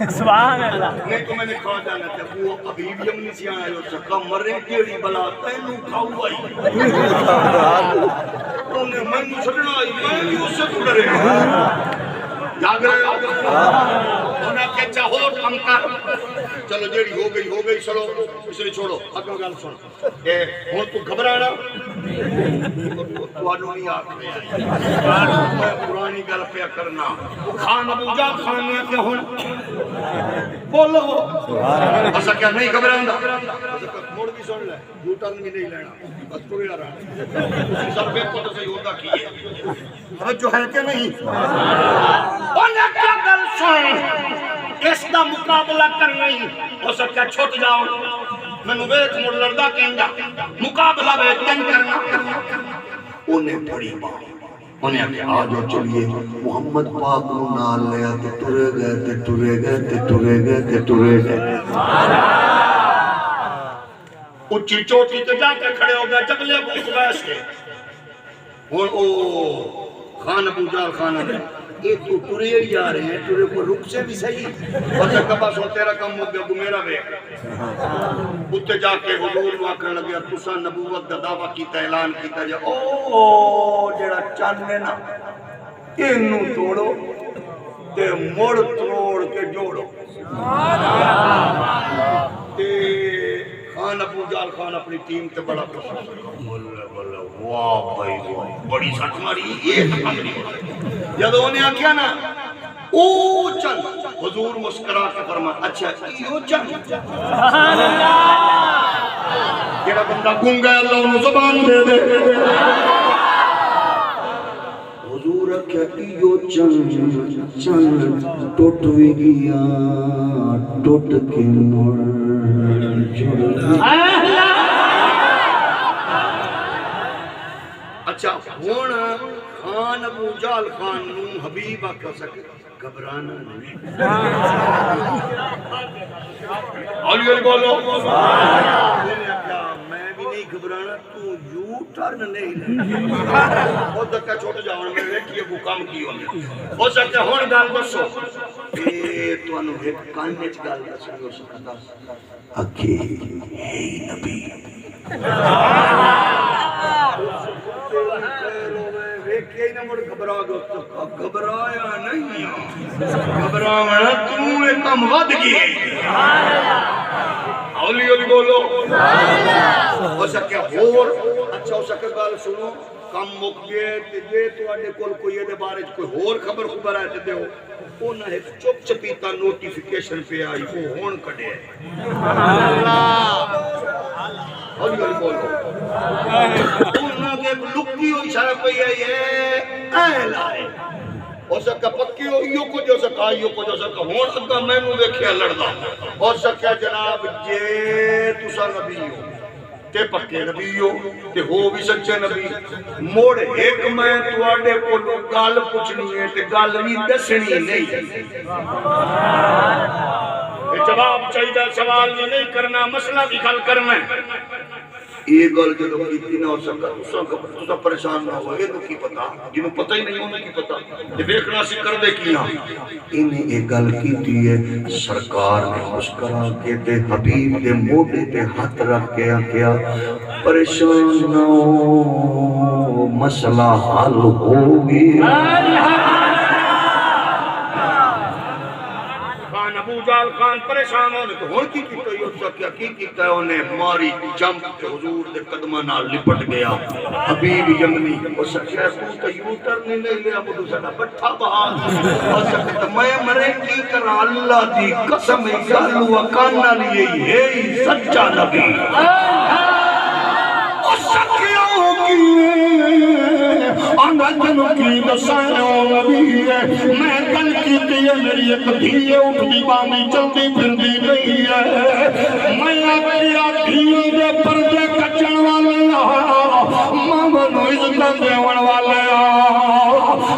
سبحان اللہ نہیں تو میں نے کہا جانا تھا وہ ابھی بھی امنی سے آئے اس کا مرے ٹیڑی بلا تینوں کھاؤ آئی انہیں میں نے چھڑنا آئی میں بھی اس سے تو ڈرے جاگ رہے ہو انہیں کہ چاہو ہم کر چلو جیڑی ہو گئی چلو اس نے چھوڑو اگر گل سن ہوں تو گھبرانا تو آنو نہیں آکھ رہے میں پرانی گل پہ کرنا خان ابو جہل خان نے کیا ہونا بولو ایسا کیا نہیں گھبرانا موڑ بھی سن لے یو ٹرن بھی نہیں لینا بس تو یار سر پہ کو تو صحیح ہوتا کیے جو ہے کہ نہیں انہیں کیا گل سن اس کا مقابلہ کرنا ہی ہو سکتا چھوٹ جاؤ میں نے ویت مڑ لڑدا کہنگا مقابلہ ویت نہیں کرنا انہیں بڑی بات انہیں کہ آجو چلیے محمد پاک نو نال لیا تے ٹرے گئے اچھی چوٹی تے جا کے کھڑے ہو گئے جبلے ابو قبیس کے اور او خان ابو جہل خان ہے یہ تو ٹرے ہی جا رہے ہیں ٹرے کو رک سے بھی صحیح اور جب کبا سو تیرا کم ہو گیا میرا بے اتنے جا کے حضور نو آکھنے لگیا تسا نبوت دا دعویٰ کیتا اعلان کیتا جا او جڑا چند ہے نا اینو توڑو تے مڑ توڑ کے جوڑو تے خان ابو جال خان اپنی ٹیم تے بڑا خوش بولے بولے واہ بھائی واہ بڑی سٹ ماری یہ کم نہیں ہوتا جب انہیں آکھیا نا او چل حضور مسکرا کے فرمایا اچھا او چل سبحان اللہ جڑا بندہ گونگا ہے اللہ انہوں زبان دے دے حضور کیا ایو چن ٹوٹ وی گیا ٹوٹ کے مڑ جڑ اچھا ہون خان ابو جال خان نو حبیب آکھا سکے گھبرانا نہیں علی علی بولو میں بھی نہیں گھبرانا تو یو ٹرن نہیں لینا بہت دکا چھوٹ جاؤں میں ایک یہ کام کی ہو سکتا ہے ہون گال بسو تو انہوں ایک کانچ گال بسو ہو سکتا اکھے ہے نبی گھبرایا نہیں گھبرایا تم ایک کم ود گئی اولی اولی بولو ہو سکے اور اچھا ہو سکے گال سنو کم مک گئے جے تو آنے کول کوئی یہ دے بارے کوئی اور خبر آئے دے ہو وہ نہ ایک چپ چپیتا نوٹیفیکیشن پہ آئی وہ ہون کڑے ہے اولی اولی بولو انہوں نے ایک لکی ہوئی شاہ پہ یہ اے لائے ہو سکا پکی ہو ایو کو جو سکا ایو کو جو سکا ہون اگا میں نو دیکھیا لڑدا ہو سکا جناب جے تسا نبی ہو تے پکے نبی ہو تے ہو بھی سچے نبی موڑ ایک میں تواڈے کو گل پوچھنی ہے تے گل بھی دسنی نہیں جواب چاہیے سوال نہیں کرنا مسئلہ بھی حل کرنا یہ گل جدو کیتی نہ ہو سکتا تسا پریشان نہ ہو یہ تو کی پتا جنہوں پتہ ہی نہیں ہونے کی پتا یہ دیکھنا سی کر دے کیا انہیں ایک گل کیتی ہے سرکار نے مسکرا کے تے حبیب دے موڑے تے ہاتھ رکھ کے کیا پریشان نہ ہو مسئلہ حل ہوگی ابو جال خان پریشان ہونے تو ہون کی کیتا ہے اس کا کی کیتا ہے انہیں ماری جمپ کے حضور دے قدمہ نال لپٹ گیا حبیب یمنی وہ سکتا ہے تو یوٹر نہیں لیا مجھو سکتا بٹھا بہان وہ سکتا میں مرے کی کر اللہ دی قسم گالو وکانا لیے یہ سچا نبی وہ سکیوں کی آنگا جنو کی دسائیوں نبی ہے میں کل کی دیئے میری ایک دھیئے اٹھنی بامی چلتی پھردی نہیں ہے میں اپنی دھیئے دے پردے کچن والے ماما نو عزت دیون والے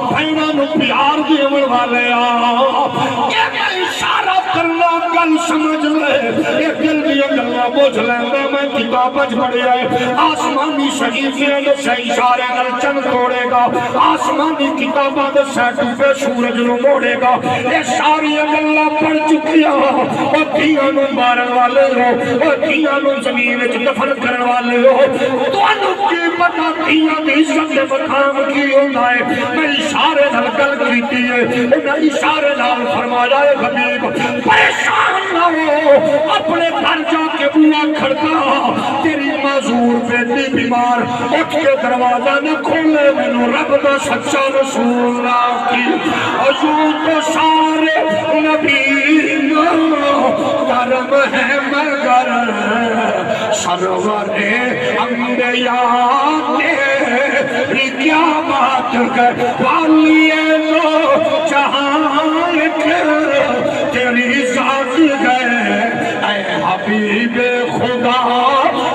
بھائینا نو پیار دیون والے ایک اشارہ کرنا گل سمجھ لے ایک دل دیئے گلنا بوجھ لیندے میں کتاب اچھ بڑھے آئے آسمانی شہیفیاں دے سے اشارے نل چند توڑے گا آسمانی کتاباں دے سے ٹوپے سورج نو موڑے گا یہ ساری اللہ پڑھ چکیا اور دھیاں نو مارن والے ہو اور دھیاں نو زمین وچ دفن کرن والے ہو تو انو کی پتا دھیاں دی عزت دے مقام کی ہونا ہے میں اشارے نل گل کیتی ہے انہیں اشارے نال فرمایا ہے حبیب پریشان نہ ہو اپنے گھر جا کے بوا کھڑکا تیری معذور بیٹی بیمار اٹھ کے دروازہ نہ کھولے مینوں رب دا سچا رسول اللہ کی حضور تو سارے نبی کرم ہے مگر سرور انبیاء تیری کیا بات کر والیے تو جہاں تیری ذات گئے اے حبیب خدا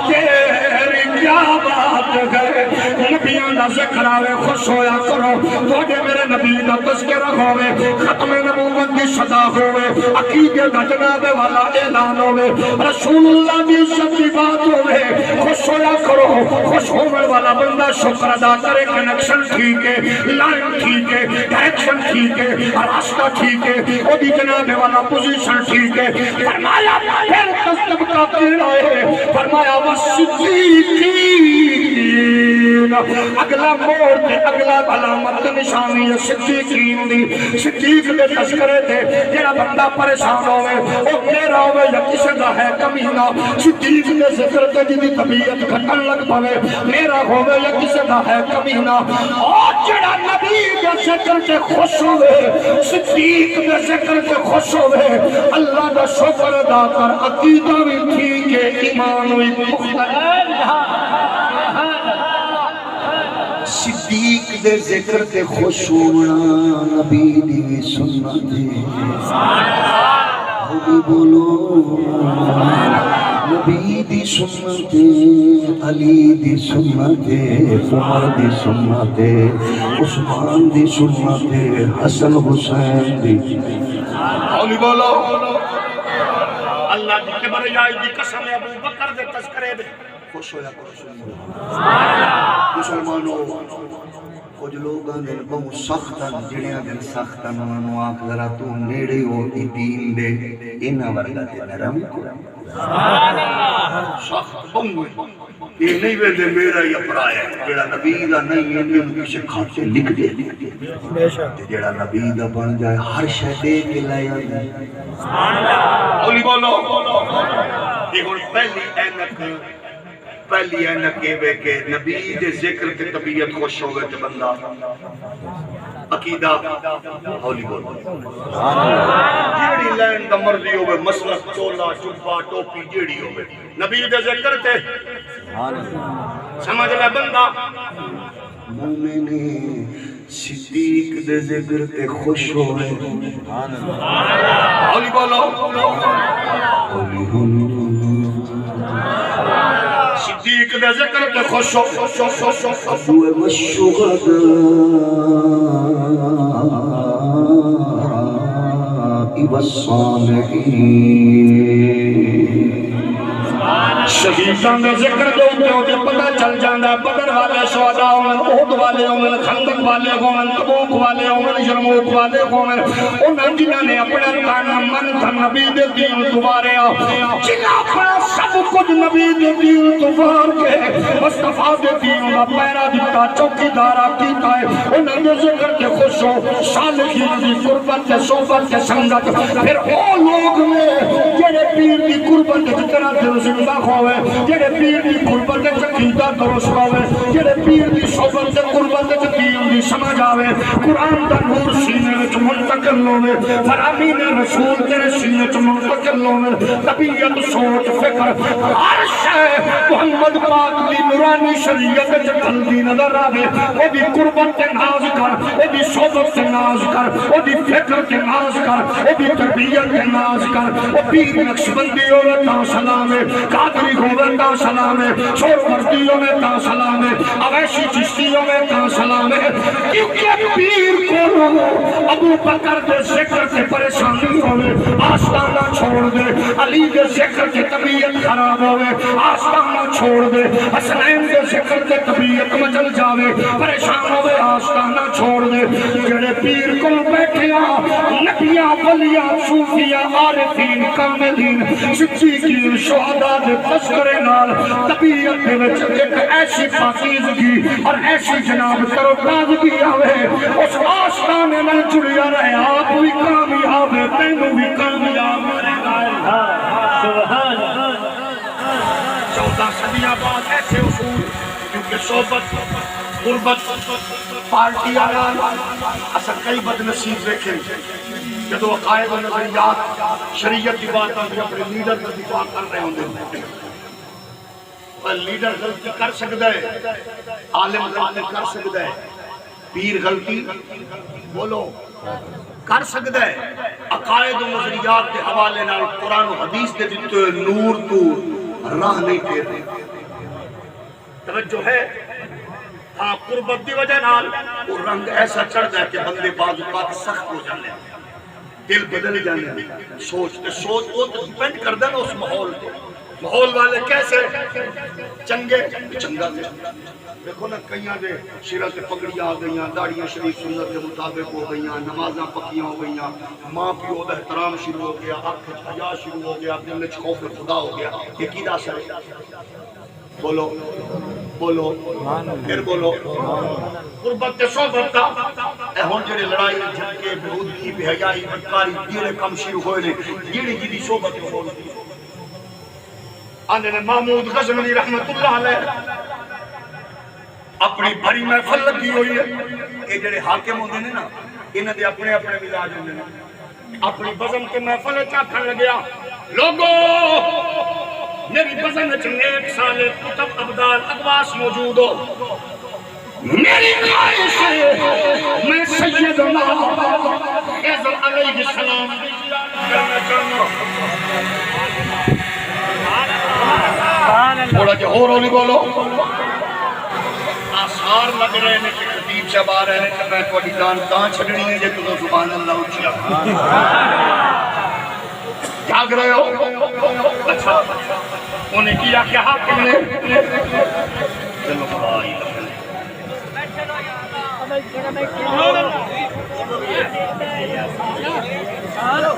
تیری کیا بات گئے نبیاں دا ذکر آوے خوش ہویا کرو توڑے میرے نبی دا تذکرہ ہوئے ختم نبوت کی صدا ہوئے عقیدے دا جناب والا اعلان ہوئے رسول اللہ کی عزت کی بات ہوئے خوش ہویا کرو خوش ہوئے والا بندہ شکر ادا کرے کنیکشن ٹھیک ہے لائن ٹھیک ہے ڈائریکشن ٹھیک ہے راستہ ٹھیک ہے وہ بھی جناب والا پوزیشن ٹھیک ہے فرمایا پھر تصدق کا کیڑا ہے فرمایا وَالصِّدِّيقِينَ صدیقین اگلا موڑ تے اگلا علامت نشانی صدیقین دی صدیق دے تذکرے تے جڑا بندہ پریشان ہوئے او میرا ہوئے یا کسی دا ہے کمینہ صدیق دے ذکر تے جدی طبیعت گھٹن لگ پوے میرا ہوئے یا کسی دا ہے کمینہ اور جڑا نبی دے ذکر تے خوش ہوئے صدیق دے ذکر تے خوش ہوئے اللہ دا شکر ادا کر عقیدہ بھی ٹھیک ہے ایمان بھی صدیق دے ذکر تے خوش ہونا نبی دی سنت ہے بولو نبی دی سنت علی دی سنت عمر دی سنت عثمان دی سنت حسن حسین دی اولی بولو اللہ دی کبریائی دی قسم ابو بکر دے تذکرے دے خوش ہویا کرو مسلمانوں کچھ لوگ آنے بہت سختن جڑیاں دن سختن انہوں آنکھ ذرا تو نیڑے ہو ای دین دے انہا ورگا دے نرم کو سخت بہت یہ نہیں ویدے میرا یا پرایا جڑا نبی دا نہیں ہے ان کسی کھاتے لکھ دے جڑا نبی دا بن جائے ہر شے دے کے لائے آنے اولی بولو دیکھو پہلی اینک یہ کہ نبی دے ذکر کے طبیعت خوش ہوئے تے بندہ عقیدہ ہولی بول جیڑی لین دا مرضی ہوئے مسلک چولا چپا ٹوپی جیڑی ہوئے نبی دے ذکر تے سمجھ لے بندہ مومن صدیق دے ذکر تے خوش ہوئے ہولی بولو ہولی ہولی صدیق دے ذکر تے خوش ہوئے والشہداء والصالحین شہیدان دے ذکر دے ہوتے پتہ چل جاندہ بدر والے شہداء ہومن احد والے ہومن خندق والے ہومن تبوک والے ہومن یرموک والے ہومن انہاں جنہاں نے اپنے تانا من تھا نبی دے دین دوبارے جنہاں اپنا سب کچھ نبی دے دین دوبار کے مصطفیٰ دے دین دا پیرا دیتا چوکی دارا کیتا ہے انہاں دے ذکر کے خوش ہو صالحین دی قربت کے صحبت کے سنگت پھر او لوگ میں جڑے پیر دی قربت کے طرح دل زندہ ہوئے جڑے پیر دی قربت کے عقیدہ درست ہوئے جڑے پیر دی صحبت کے قربت کے دین دی سمجھ آوے قرآن دا نور سینے وچ منتقل ہوئے فرامین رسول تیرے سینے وچ منتقل ہوئے طبیعت سوچ فکر ہر شے محمد پاک دی نورانی شریعت وچ ڈھلدی نظر آوے او دی قربت تے ناز کر او دی صحبت تے ناز کر او دی فکر تے ناز کر او دی تربیت تے ناز کر او پیر نقشبندی ہوئے تا سلام ہے قادری ہوئے تا سلام ہے چھوڑ مردیوں میں تا سلام ہے اویشی چشتیوں میں تا سلام ہے کیونکہ پیر کو ابو بکر دے ذکر سے پریشانی ہوئے آستانہ چھوڑ دے علی دے ذکر سے طبیعت خراب ہوئے آستانہ چھوڑ دے حسنین دے ذکر سے طبیعت مچل جاوے پریشان ہوئے آستانہ چھوڑ دے جڑے پیر کو بیٹھیا نبیاں ولیاں صوفیاں عارفین کاملین صدیقین شہداء دے تذکرے نال طبیعت دے وچ ایک ایسی پاکیزگی اور ایسی جناب تر و تازگی آوے اس آستانے میں جڑیا رہے آپ بھی کامیاب ہے تینوں بھی کامیاب سبحان 14 صدیاں بعد ایسے اصول کیونکہ صحبت غربت پارٹی آنال اصلا کئی بد نصیب دیکھیں جدو عقائد و نظریات شریعت کی بات آتی اپنے لیڈر کا دفاع کر رہے ہوں پر لیڈر غلطی کر سکتا ہے عالم غلطی کر سکتا ہے پیر غلطی بولو کر سکتا ہے عقائد و نظریات کے حوالے نال قرآن و حدیث دے دیتے ہوئے نور تو راہ نہیں پھیرتے توجہ ہے ہاں قربت دی وجہ نال وہ رنگ ایسا چڑھ جائے کہ بندے بعض اوقات سخت ہو جانے دل بدل جانے سوچ وہ تو ڈیپینڈ کر دینا اس ماحول کو ماحول والے کیسے چنگے چنگا دے دیکھو نا کئیاں دے شیرہ سے پگڑیاں آ گئیاں داڑیاں شریف سنت کے مطابق ہو گئیاں نمازاں پکیاں ہو گئیاں ماں پیو دا احترام شروع ہو گیا آنکھ حیا شروع ہو گیا دل میں خوف خدا ہو گیا یہ کی دا اثر ہے بولو بولو پھر بولو قربت تے صحبت دا اے ہن جڑے لڑائی جھگڑے بےہودگی بے حیائی بدکاری جڑے کم شروع ہوئے نے جڑی جڑی صحبت ہو آندے نے محمود غزنوی رحمت اللہ علیہ اپنی بھری محفل لگی ہوئی ہے یہ جڑے حاکم ہوندے نے نا انہاں دے اپنے اپنے مزاج ہوندے نے اپنی بزم کے محفل چاکھن لگیا لوگو میری بزم وچ نیک صالح کتب ابدال اقواس موجود ہو میری خواہش ہے میں سیدنا خضر علیہ السلام کی زیارت کرنا چاہتا ہوں تھوڑا جو ہو نہیں بولو آثار لگ رہے ہیں کہ خطیب صاحب آ رہے ہیں کہ میں تھوڑی جان کہاں چھڑنی ہے جے تو سبحان اللہ اچھا جاگ رہے ہو اچھا انہیں کیا کیا حاکم نے چلو بھائی چلو